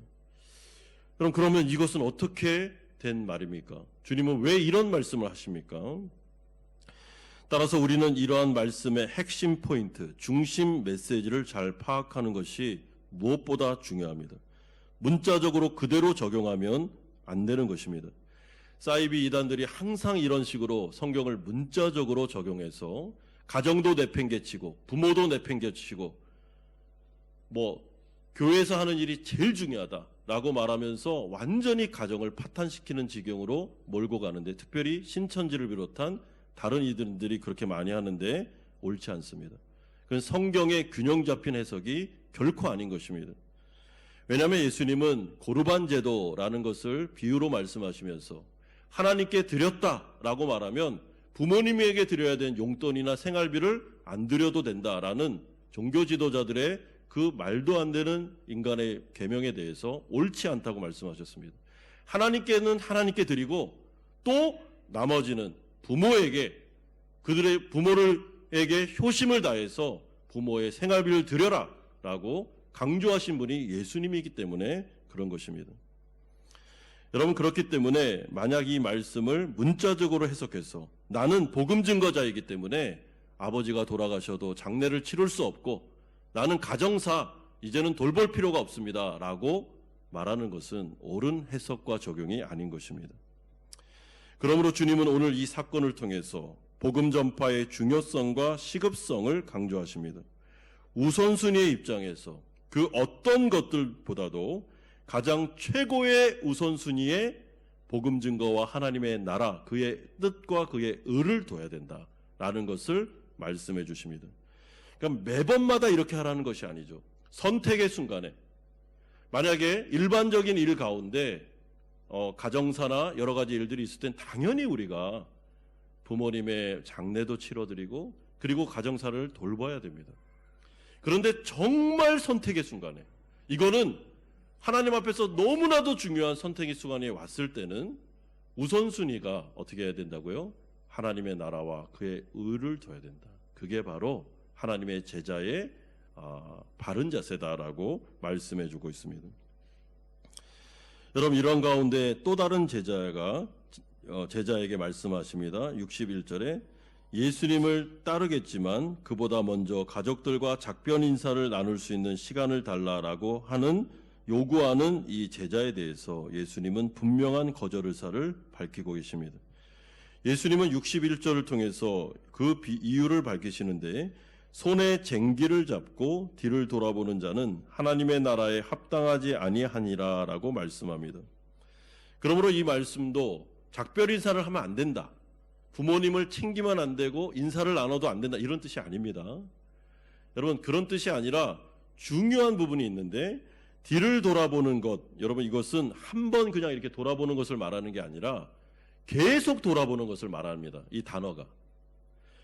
그러면 이것은 어떻게 된 말입니까? 주님은 왜 이런 말씀을 하십니까? 따라서 우리는 이러한 말씀의 핵심 포인트, 중심 메시지를 잘 파악하는 것이 무엇보다 중요합니다. 문자적으로 그대로 적용하면 안 되는 것입니다. 사이비 이단들이 항상 이런 식으로 성경을 문자적으로 적용해서 가정도 내팽개치고 부모도 내팽개치고 교회에서 하는 일이 제일 중요하다라고 말하면서 완전히 가정을 파탄시키는 지경으로 몰고 가는데, 특별히 신천지를 비롯한 다른 이들이 그렇게 많이 하는데 옳지 않습니다. 그건 성경의 균형 잡힌 해석이 결코 아닌 것입니다. 왜냐하면 예수님은 고르반 제도라는 것을 비유로 말씀하시면서 하나님께 드렸다라고 말하면 부모님에게 드려야 되는 용돈이나 생활비를 안 드려도 된다라는 종교 지도자들의 그 말도 안 되는 인간의 계명에 대해서 옳지 않다고 말씀하셨습니다. 하나님께는 하나님께 드리고 또 나머지는 부모에게, 그들의 부모에게 효심을 다해서 부모의 생활비를 드려라 라고 강조하신 분이 예수님이기 때문에 그런 것입니다. 여러분, 그렇기 때문에 만약 이 말씀을 문자적으로 해석해서 나는 복음 증거자이기 때문에 아버지가 돌아가셔도 장례를 치를 수 없고 나는 가정사 이제는 돌볼 필요가 없습니다 라고 말하는 것은 옳은 해석과 적용이 아닌 것입니다. 그러므로 주님은 오늘 이 사건을 통해서 복음 전파의 중요성과 시급성을 강조하십니다. 우선순위의 입장에서 그 어떤 것들보다도 가장 최고의 우선순위에 복음 증거와 하나님의 나라, 그의 뜻과 그의 의를 둬야 된다라는 것을 말씀해 주십니다. 그러니까 매번마다 이렇게 하라는 것이 아니죠. 선택의 순간에 만약에 일반적인 일 가운데 가정사나 여러 가지 일들이 있을 땐 당연히 우리가 부모님의 장례도 치러드리고 그리고 가정사를 돌봐야 됩니다. 그런데 정말 선택의 순간에, 이거는 하나님 앞에서 너무나도 중요한 선택의 순간이 왔을 때는 우선순위가 어떻게 해야 된다고요? 하나님의 나라와 그의 의를 둬야 된다. 그게 바로 하나님의 제자의 바른 자세다라고 말씀해 주고 있습니다. 여러분, 이런 가운데 또 다른 제자에게 말씀하십니다. 61절에 예수님을 따르겠지만 그보다 먼저 가족들과 작별 인사를 나눌 수 있는 시간을 달라라고 하는 요구하는 이 제자에 대해서 예수님은 분명한 거절 의사를 밝히고 계십니다. 예수님은 61절을 통해서 그 이유를 밝히시는데, 손에 쟁기를 잡고 뒤를 돌아보는 자는 하나님의 나라에 합당하지 아니하니라 라고 말씀합니다. 그러므로 이 말씀도 작별 인사를 하면 안 된다, 부모님을 챙기면 안 되고 인사를 나눠도 안 된다, 이런 뜻이 아닙니다. 여러분, 그런 뜻이 아니라 중요한 부분이 있는데, 뒤를 돌아보는 것, 여러분, 이것은 한 번 그냥 이렇게 돌아보는 것을 말하는 게 아니라 계속 돌아보는 것을 말합니다. 이 단어가.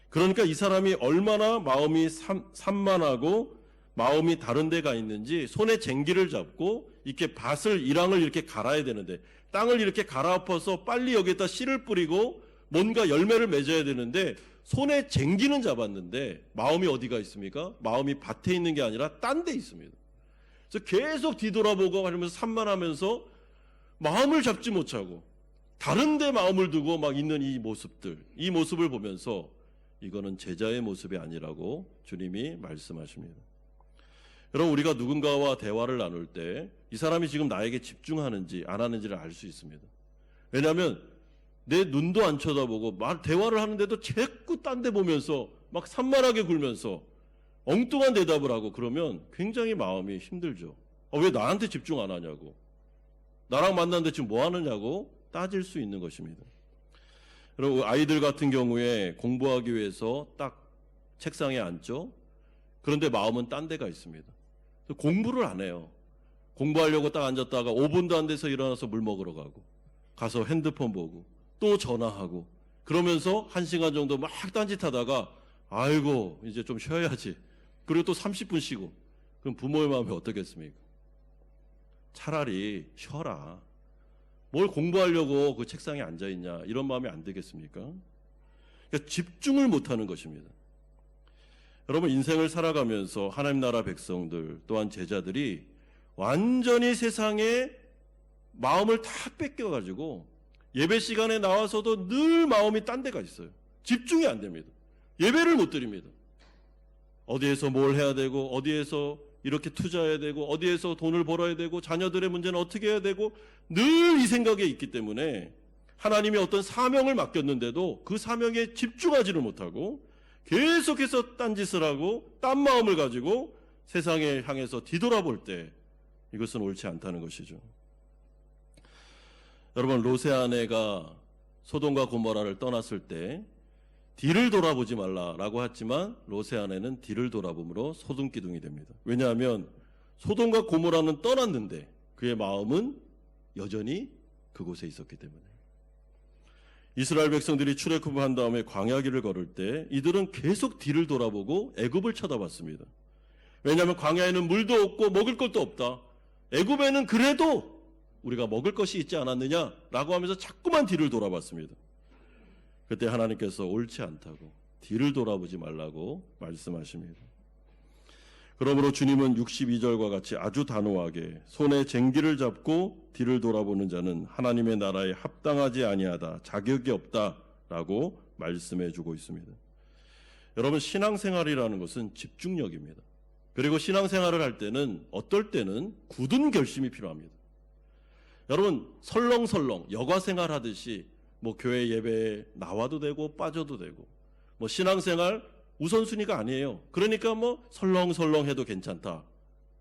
그러니까 이 사람이 얼마나 마음이 산만하고 마음이 다른 데가 있는지 손에 쟁기를 잡고 이렇게 이랑을 이렇게 갈아야 되는데, 땅을 이렇게 갈아엎어서 빨리 여기에다 씨를 뿌리고 뭔가 열매를 맺어야 되는데 손에 쟁기는 잡았는데 마음이 어디가 있습니까? 마음이 밭에 있는 게 아니라 딴 데 있습니다. 그래서 계속 뒤돌아보고 하면서 산만하면서 마음을 잡지 못하고 다른 데 마음을 두고 막 있는 이 모습을 보면서 이거는 제자의 모습이 아니라고 주님이 말씀하십니다. 여러분, 우리가 누군가와 대화를 나눌 때 이 사람이 지금 나에게 집중하는지 안 하는지를 알 수 있습니다. 왜냐하면 내 눈도 안 쳐다보고 대화를 하는데도 자꾸 딴 데 보면서 막 산만하게 굴면서 엉뚱한 대답을 하고 그러면 굉장히 마음이 힘들죠. 왜 나한테 집중 안 하냐고, 나랑 만났는데 지금 뭐 하느냐고 따질 수 있는 것입니다. 여러분, 아이들 같은 경우에 공부하기 위해서 딱 책상에 앉죠. 그런데 마음은 딴 데가 있습니다. 공부를 안 해요. 공부하려고 딱 앉았다가 5분도 안 돼서 일어나서 물 먹으러 가서 핸드폰 보고 또 전화하고 그러면서 1시간 정도 막 딴짓하다가 아이고 이제 좀 쉬어야지. 그리고 또 30분 쉬고. 그럼 부모의 마음이 어떻겠습니까? 차라리 쉬어라. 뭘 공부하려고 그 책상에 앉아있냐, 이런 마음이 안 되겠습니까? 그러니까 집중을 못하는 것입니다. 여러분, 인생을 살아가면서 하나님 나라 백성들 또한 제자들이 완전히 세상에 마음을 다 뺏겨가지고 예배 시간에 나와서도 늘 마음이 딴 데가 있어요. 집중이 안 됩니다. 예배를 못 드립니다. 어디에서 뭘 해야 되고, 어디에서 이렇게 투자해야 되고, 어디에서 돈을 벌어야 되고, 자녀들의 문제는 어떻게 해야 되고, 늘 이 생각에 있기 때문에 하나님이 어떤 사명을 맡겼는데도 그 사명에 집중하지를 못하고 계속해서 딴짓을 하고 딴 마음을 가지고 세상에 향해서 뒤돌아볼 때 이것은 옳지 않다는 것이죠. 여러분, 롯의 아내가 소돔과 고모라를 떠났을 때 뒤를 돌아보지 말라라고 했지만 롯의 아내는 뒤를 돌아봄으로 소등기둥이 됩니다. 왜냐하면 소돔과 고모라는 떠났는데 그의 마음은 여전히 그곳에 있었기 때문에. 이스라엘 백성들이 출애굽한 다음에 광야길을 걸을 때 이들은 계속 뒤를 돌아보고 애굽을 쳐다봤습니다. 왜냐하면 광야에는 물도 없고 먹을 것도 없다. 애굽에는 그래도 우리가 먹을 것이 있지 않았느냐라고 하면서 자꾸만 뒤를 돌아봤습니다. 그때 하나님께서 옳지 않다고 뒤를 돌아보지 말라고 말씀하십니다. 그러므로 주님은 62절과 같이 아주 단호하게 손에 쟁기를 잡고 뒤를 돌아보는 자는 하나님의 나라에 합당하지 아니하다, 자격이 없다라고 말씀해 주고 있습니다. 여러분, 신앙생활이라는 것은 집중력입니다. 그리고 신앙생활을 할 때는 어떨 때는 굳은 결심이 필요합니다. 여러분, 설렁설렁 여가생활 하듯이 뭐 교회 예배에 나와도 되고 빠져도 되고 뭐 신앙생활 우선순위가 아니에요. 그러니까 뭐 설렁설렁 해도 괜찮다.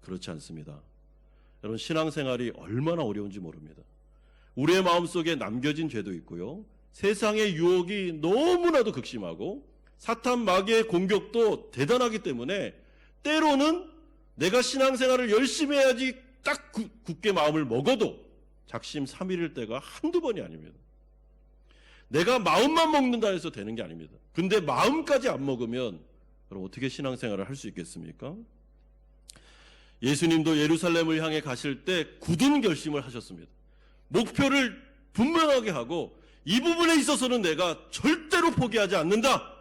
그렇지 않습니다. 여러분, 신앙생활이 얼마나 어려운지 모릅니다. 우리의 마음속에 남겨진 죄도 있고요. 세상의 유혹이 너무나도 극심하고 사탄 마귀의 공격도 대단하기 때문에 때로는 내가 신앙생활을 열심히 해야지 딱 굳게 마음을 먹어도 작심 삼일일 때가 한두 번이 아닙니다. 내가 마음만 먹는다 해서 되는 게 아닙니다. 근데 마음까지 안 먹으면 그럼 어떻게 신앙생활을 할 수 있겠습니까? 예수님도 예루살렘을 향해 가실 때 굳은 결심을 하셨습니다. 목표를 분명하게 하고 이 부분에 있어서는 내가 절대로 포기하지 않는다.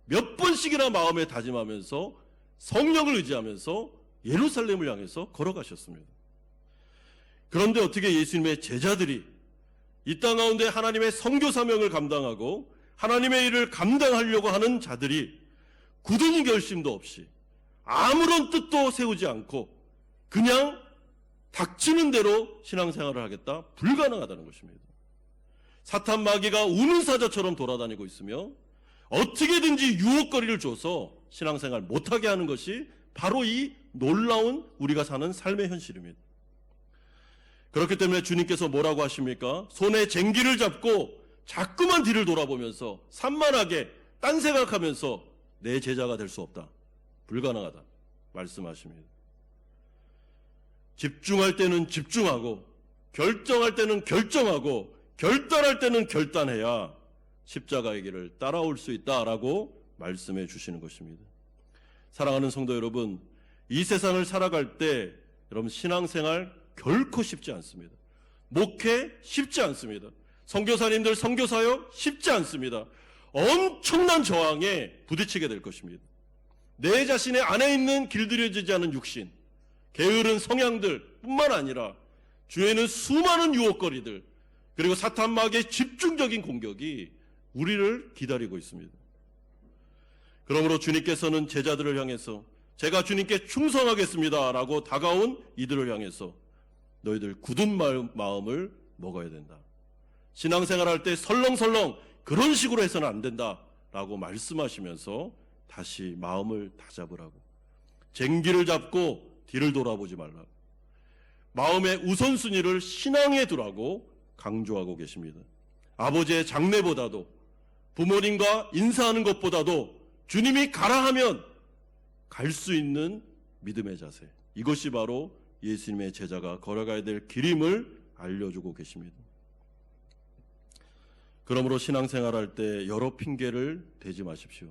몇 번씩이나 마음에 다짐하면서 성령을 의지하면서 예루살렘을 향해서 걸어가셨습니다. 그런데 어떻게 예수님의 제자들이 이 땅 가운데 하나님의 선교 사명을 감당하고 하나님의 일을 감당하려고 하는 자들이 굳은 결심도 없이 아무런 뜻도 세우지 않고 그냥 닥치는 대로 신앙생활을 하겠다? 불가능하다는 것입니다. 사탄 마귀가 우는 사자처럼 돌아다니고 있으며 어떻게든지 유혹거리를 줘서 신앙생활 못하게 하는 것이 바로 이 놀라운 우리가 사는 삶의 현실입니다. 그렇기 때문에 주님께서 뭐라고 하십니까? 손에 쟁기를 잡고 자꾸만 뒤를 돌아보면서 산만하게 딴 생각하면서 내 제자가 될 수 없다. 불가능하다. 말씀하십니다. 집중할 때는 집중하고 결정할 때는 결정하고 결단할 때는 결단해야 십자가의 길을 따라올 수 있다라고 말씀해 주시는 것입니다. 사랑하는 성도 여러분, 이 세상을 살아갈 때 여러분 신앙생활 결코 쉽지 않습니다. 목회 쉽지 않습니다. 선교사님들 선교사역 쉽지 않습니다. 엄청난 저항에 부딪히게 될 것입니다. 내 자신의 안에 있는 길들여지지 않은 육신, 게으른 성향들 뿐만 아니라 주에는 수많은 유혹거리들 그리고 사탄 마귀의 집중적인 공격이 우리를 기다리고 있습니다. 그러므로 주님께서는 제자들을 향해서 제가 주님께 충성하겠습니다 라고 다가온 이들을 향해서 너희들 굳은 마음을 먹어야 된다. 신앙생활할 때 설렁설렁 그런 식으로 해서는 안 된다 라고 말씀하시면서 다시 마음을 다잡으라고, 쟁기를 잡고 뒤를 돌아보지 말라고, 마음의 우선순위를 신앙에 두라고 강조하고 계십니다. 아버지의 장례보다도 부모님과 인사하는 것보다도 주님이 가라 하면 갈 수 있는 믿음의 자세, 이것이 바로 예수님의 제자가 걸어가야 될 길임을 알려주고 계십니다. 그러므로 신앙생활할 때 여러 핑계를 대지 마십시오.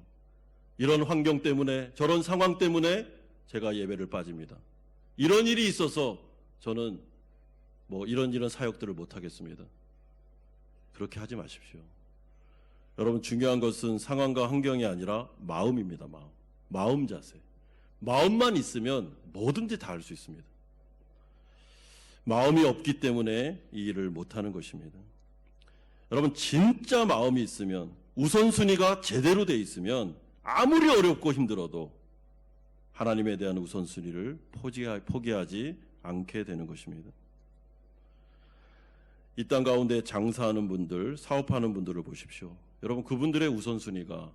이런 환경 때문에 저런 상황 때문에 제가 예배를 빠집니다. 이런 일이 있어서 저는 뭐 이런 사역들을 못하겠습니다. 그렇게 하지 마십시오. 여러분, 중요한 것은 상황과 환경이 아니라 마음입니다. 마음 자세. 마음만 있으면 뭐든지 다 할 수 있습니다. 마음이 없기 때문에 이 일을 못하는 것입니다. 여러분, 진짜 마음이 있으면, 우선순위가 제대로 돼 있으면 아무리 어렵고 힘들어도 하나님에 대한 우선순위를 포기하지 않게 되는 것입니다. 이 땅 가운데 장사하는 분들, 사업하는 분들을 보십시오. 여러분, 그분들의 우선순위가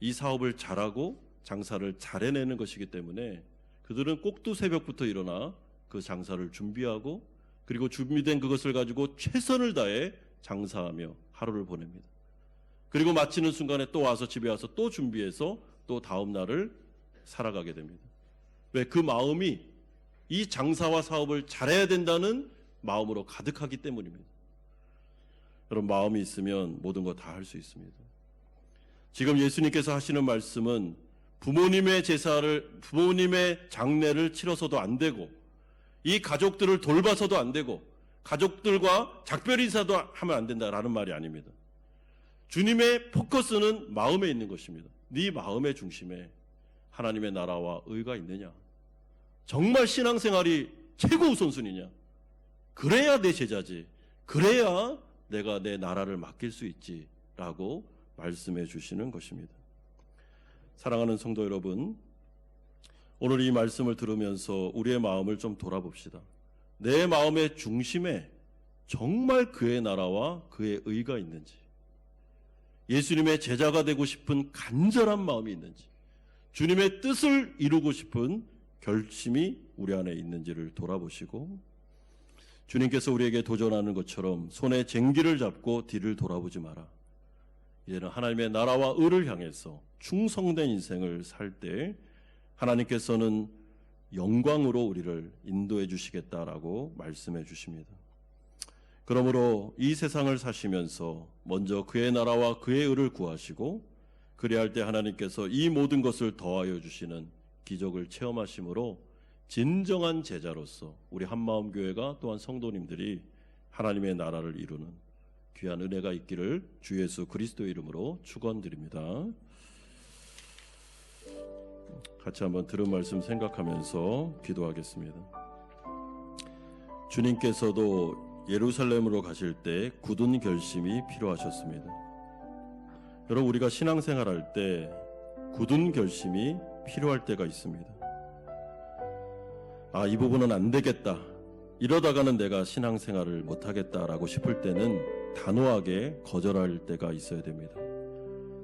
이 사업을 잘하고 장사를 잘 해내는 것이기 때문에 그들은 꼭두 새벽부터 일어나 그 장사를 준비하고, 그리고 준비된 그것을 가지고 최선을 다해 장사하며 하루를 보냅니다. 그리고 마치는 순간에 또 와서 집에 와서 또 준비해서 또 다음 날을 살아가게 됩니다. 왜? 그 마음이 이 장사와 사업을 잘해야 된다는 마음으로 가득하기 때문입니다. 여러분, 마음이 있으면 모든 거 다 할 수 있습니다. 지금 예수님께서 하시는 말씀은 부모님의 장례를 치러서도 안 되고, 이 가족들을 돌봐서도 안 되고, 가족들과 작별 인사도 하면 안 된다라는 말이 아닙니다. 주님의 포커스는 마음에 있는 것입니다. 네 마음의 중심에 하나님의 나라와 의가 있느냐? 정말 신앙생활이 최고 우선순위냐? 그래야 내 제자지. 그래야 내가 내 나라를 맡길 수 있지라고 말씀해 주시는 것입니다. 사랑하는 성도 여러분, 오늘 이 말씀을 들으면서 우리의 마음을 좀 돌아봅시다. 내 마음의 중심에 정말 그의 나라와 그의 의가 있는지, 예수님의 제자가 되고 싶은 간절한 마음이 있는지, 주님의 뜻을 이루고 싶은 결심이 우리 안에 있는지를 돌아보시고, 주님께서 우리에게 도전하는 것처럼 손에 쟁기를 잡고 뒤를 돌아보지 마라. 이제는 하나님의 나라와 의를 향해서 충성된 인생을 살 때 하나님께서는 영광으로 우리를 인도해 주시겠다라고 말씀해 주십니다. 그러므로 이 세상을 사시면서 먼저 그의 나라와 그의 의를 구하시고, 그리할 때 하나님께서 이 모든 것을 더하여 주시는 기적을 체험하심으로 진정한 제자로서 우리 한마음교회가 또한 성도님들이 하나님의 나라를 이루는 귀한 은혜가 있기를 주 예수 그리스도의 이름으로 축원드립니다. 같이 한번 들은 말씀 생각하면서 기도하겠습니다. 주님께서도 예루살렘으로 가실 때 굳은 결심이 필요하셨습니다. 여러분, 우리가 신앙생활할 때 굳은 결심이 필요할 때가 있습니다. 이 부분은 안 되겠다, 이러다가는 내가 신앙생활을 못하겠다라고 싶을 때는 단호하게 거절할 때가 있어야 됩니다.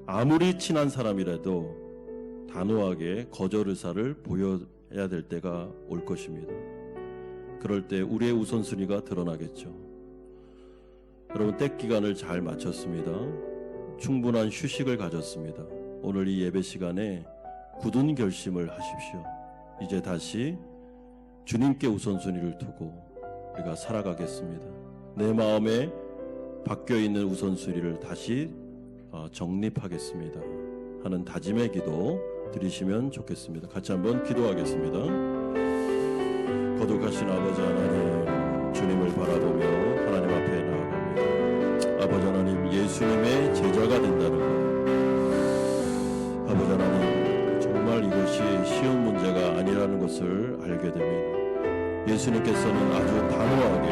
아무리 친한 사람이라도 단호하게 거절 의사를 보여야 될 때가 올 것입니다. 그럴 때 우리의 우선순위가 드러나겠죠. 여러분, 때 기간을 잘 마쳤습니다. 충분한 휴식을 가졌습니다. 오늘 이 예배 시간에 굳은 결심을 하십시오. 이제 다시 주님께 우선순위를 두고 우리가 살아가겠습니다. 내 마음에 바뀌어있는 우선순위를 다시 정립하겠습니다 하는 다짐의 기도 드리시면 좋겠습니다. 같이 한번 기도하겠습니다. 거룩하신 아버지 하나님, 주님을 바라보며 하나님 앞에 나아갑니다. 아버지 하나님, 예수님의 제자가 된다는 것, 아버지 하나님, 정말 이것이 쉬운 문제가 아니라는 것을 알게 됩니다. 예수님께서는 아주 단호하게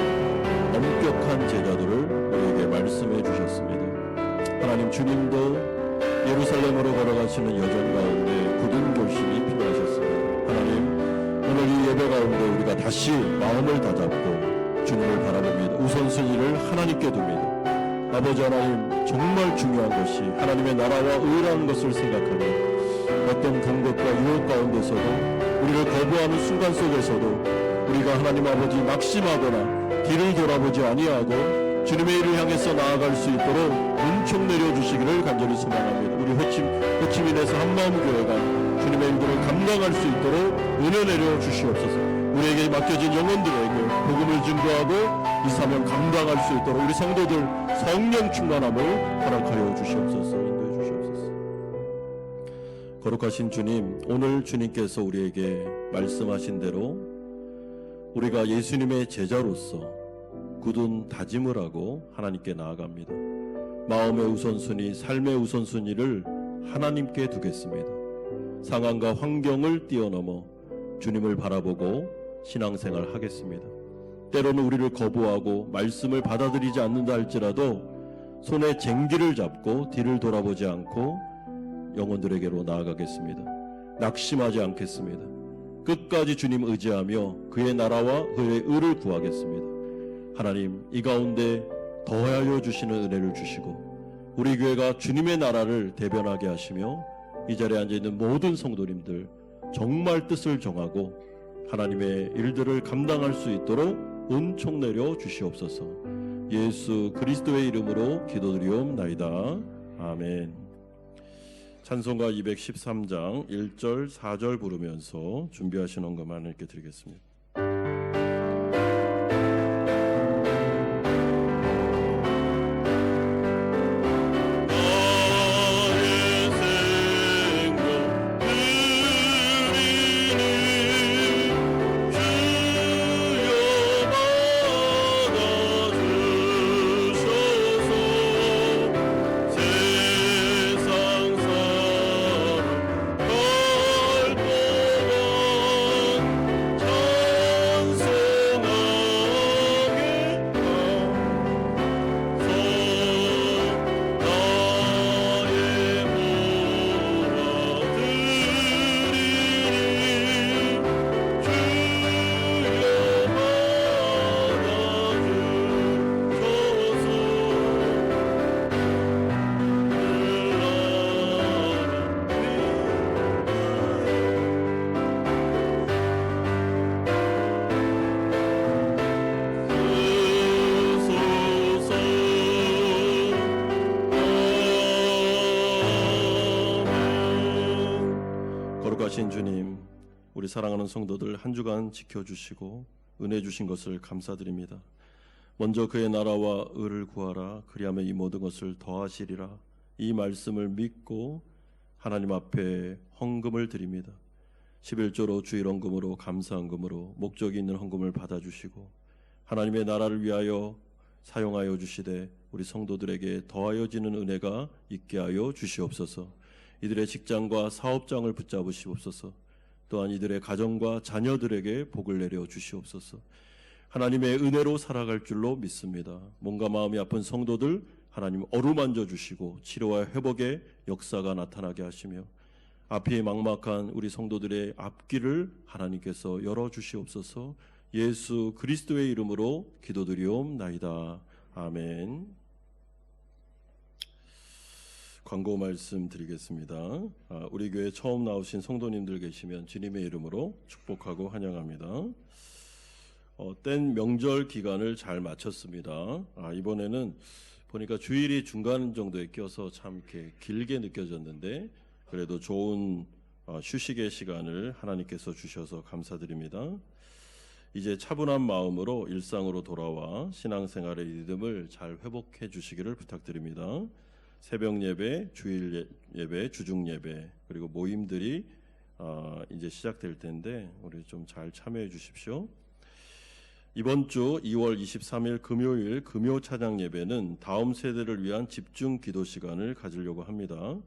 엄격한 제자들을 우리에게 말씀해 주셨습니다. 하나님, 주님도 예루살렘으로 걸어가시는 여정 가운데 굳은 결심이 필요하셨습니다. 하나님, 오늘 이 예배 가운데 우리가 다시 마음을 다잡고 주님을 바라봅니다. 우선순위를 하나님께 둡니다. 아버지 하나님, 정말 중요한 것이 하나님의 나라와 의라는 것을 생각하며 어떤 공격과 유혹 가운데서도, 우리를 거부하는 순간 속에서도 우리가 하나님 아버지 낙심하거나 뒤를 돌아보지 아니하고 주님의 일을 향해서 나아갈 수 있도록 은총 내려주시기를 간절히 소망합니다. 우리 호치민에서 한마음교회가 주님의 일들을 감당할 수 있도록 은혜 내려 주시옵소서. 우리에게 맡겨진 영혼들에게 복음을 증거하고 이 사명 감당할 수 있도록 우리 성도들 성령 충만함을 허락하여 주시옵소서. 인도해 주시옵소서. 거룩하신 주님, 오늘 주님께서 우리에게 말씀하신 대로 우리가 예수님의 제자로서 굳은 다짐을 하고 하나님께 나아갑니다. 마음의 우선순위, 삶의 우선순위를 하나님께 두겠습니다. 상황과 환경을 뛰어넘어 주님을 바라보고 신앙생활 하겠습니다. 때로는 우리를 거부하고 말씀을 받아들이지 않는다 할지라도 손에 쟁기를 잡고 뒤를 돌아보지 않고 영혼들에게로 나아가겠습니다. 낙심하지 않겠습니다. 끝까지 주님 의지하며 그의 나라와 그의 의를 구하겠습니다. 하나님, 이 가운데 더하여 주시는 은혜를 주시고 우리 교회가 주님의 나라를 대변하게 하시며 이 자리에 앉아있는 모든 성도님들 정말 뜻을 정하고 하나님의 일들을 감당할 수 있도록 은총 내려 주시옵소서. 예수 그리스도의 이름으로 기도드리옵나이다. 아멘. 찬송가 213장 1절 4절 부르면서 준비하신 헌금 하나님께 드리겠습니다. 거룩하신 주님, 우리 사랑하는 성도들 한 주간 지켜주시고 은혜 주신 것을 감사드립니다. 먼저 그의 나라와 의를 구하라. 그리하면 이 모든 것을 더하시리라. 이 말씀을 믿고 하나님 앞에 헌금을 드립니다. 11조로 주일 헌금으로 감사 헌금으로 목적이 있는 헌금을 받아주시고 하나님의 나라를 위하여 사용하여 주시되 우리 성도들에게 더하여지는 은혜가 있게 하여 주시옵소서. 이들의 직장과 사업장을 붙잡으시옵소서. 또한 이들의 가정과 자녀들에게 복을 내려 주시옵소서. 하나님의 은혜로 살아갈 줄로 믿습니다. 몸과 마음이 아픈 성도들 하나님 어루만져 주시고 치료와 회복의 역사가 나타나게 하시며 앞이 막막한 우리 성도들의 앞길을 하나님께서 열어주시옵소서. 예수 그리스도의 이름으로 기도드리옵나이다. 아멘. 광고 말씀 드리겠습니다. 우리 교회 처음 나오신 성도님들 계시면 주님의 이름으로 축복하고 환영합니다. 땐 명절 기간을 잘 마쳤습니다. 이번에는 보니까 주일이 중간 정도에 껴서 참 이렇게 길게 느껴졌는데 그래도 좋은 휴식의 시간을 하나님께서 주셔서 감사드립니다. 이제 차분한 마음으로 일상으로 돌아와 신앙생활의 리듬을 잘 회복해 주시기를 부탁드립니다. 새벽 예배, 주일 예배, 주중 예배 그리고 모임들이 이제 시작될 텐데 우리 좀 잘 참여해 주십시오. 이번 주 2월 23일 금요일 금요 찬양 예배는 다음 세대를 위한 집중 기도 시간을 가지려고 합니다.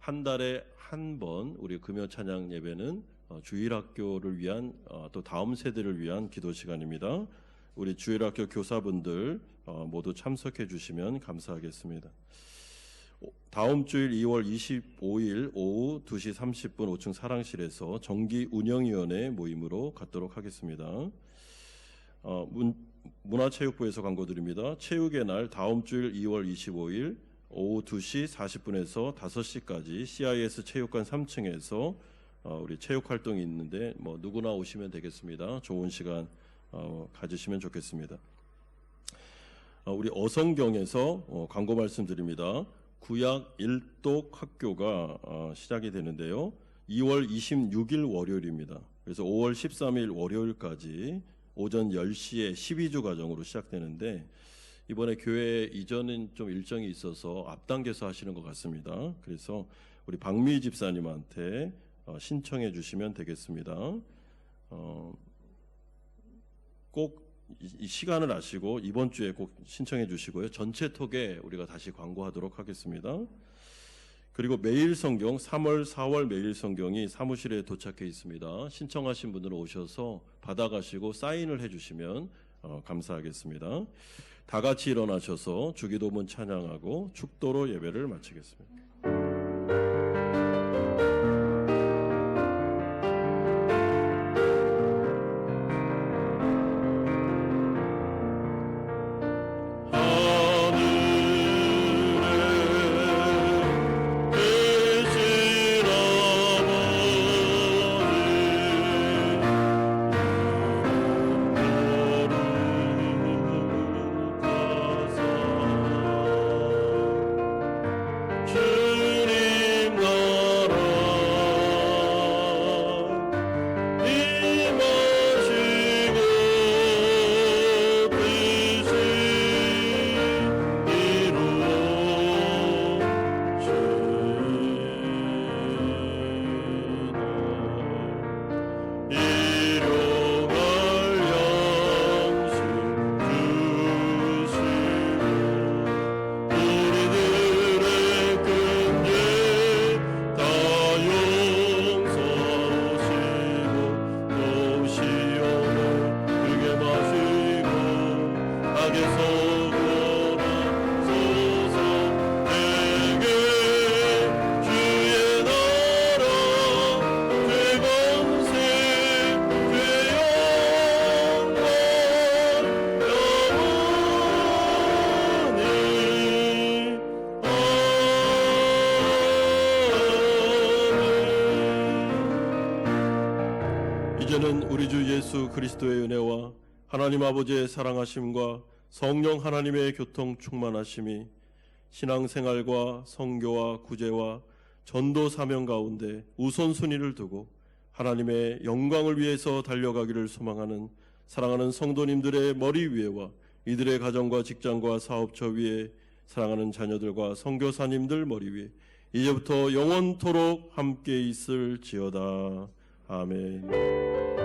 한 달에 한 번 우리 금요 찬양 예배는 주일학교를 위한 또 다음 세대를 위한 기도 시간입니다. 우리 주일학교 교사분들 모두 참석해 주시면 감사하겠습니다. 다음 주일 2월 25일 오후 2시 30분 5층 사랑실에서 정기 운영위원회 모임으로 갖도록 하겠습니다. 문화체육부에서 광고드립니다. 체육의 날 다음 주일 2월 25일 오후 2시 40분에서 5시까지 CIS 체육관 3층에서 우리 체육 활동이 있는데 누구나 오시면 되겠습니다. 좋은 시간 가지시면 좋겠습니다. 우리 어성경에서 광고 말씀드립니다. 구약 일독 학교가 시작이 되는데요. 2월 26일 월요일입니다. 그래서 5월 13일 월요일까지 오전 10시에 12주 과정으로 시작되는데 이번에 교회 이전은 좀 일정이 있어서 앞당겨서 하시는 것 같습니다. 그래서 우리 박미 집사님한테 신청해 주시면 되겠습니다. 꼭 이 시간을 아시고 이번 주에 꼭 신청해 주시고요. 전체 톡에 우리가 다시 광고하도록 하겠습니다. 그리고 매일 성경 3월 4월 매일 성경이 사무실에 도착해 있습니다. 신청하신 분들은 오셔서 받아가시고 사인을 해주시면 감사하겠습니다. 다 같이 일어나셔서 주기도문 찬양하고 축도로 예배를 마치겠습니다. 이제는 우리 주 예수 그리스도의 은혜와 하나님 아버지의 사랑하심과 성령 하나님의 교통 충만하심이 신앙생활과 선교와 구제와 전도 사명 가운데 우선순위를 두고 하나님의 영광을 위해서 달려가기를 소망하는 사랑하는 성도님들의 머리 위에와 이들의 가정과 직장과 사업처 위에 사랑하는 자녀들과 선교사님들 머리 위에 이제부터 영원토록 함께 있을지어다. 아멘.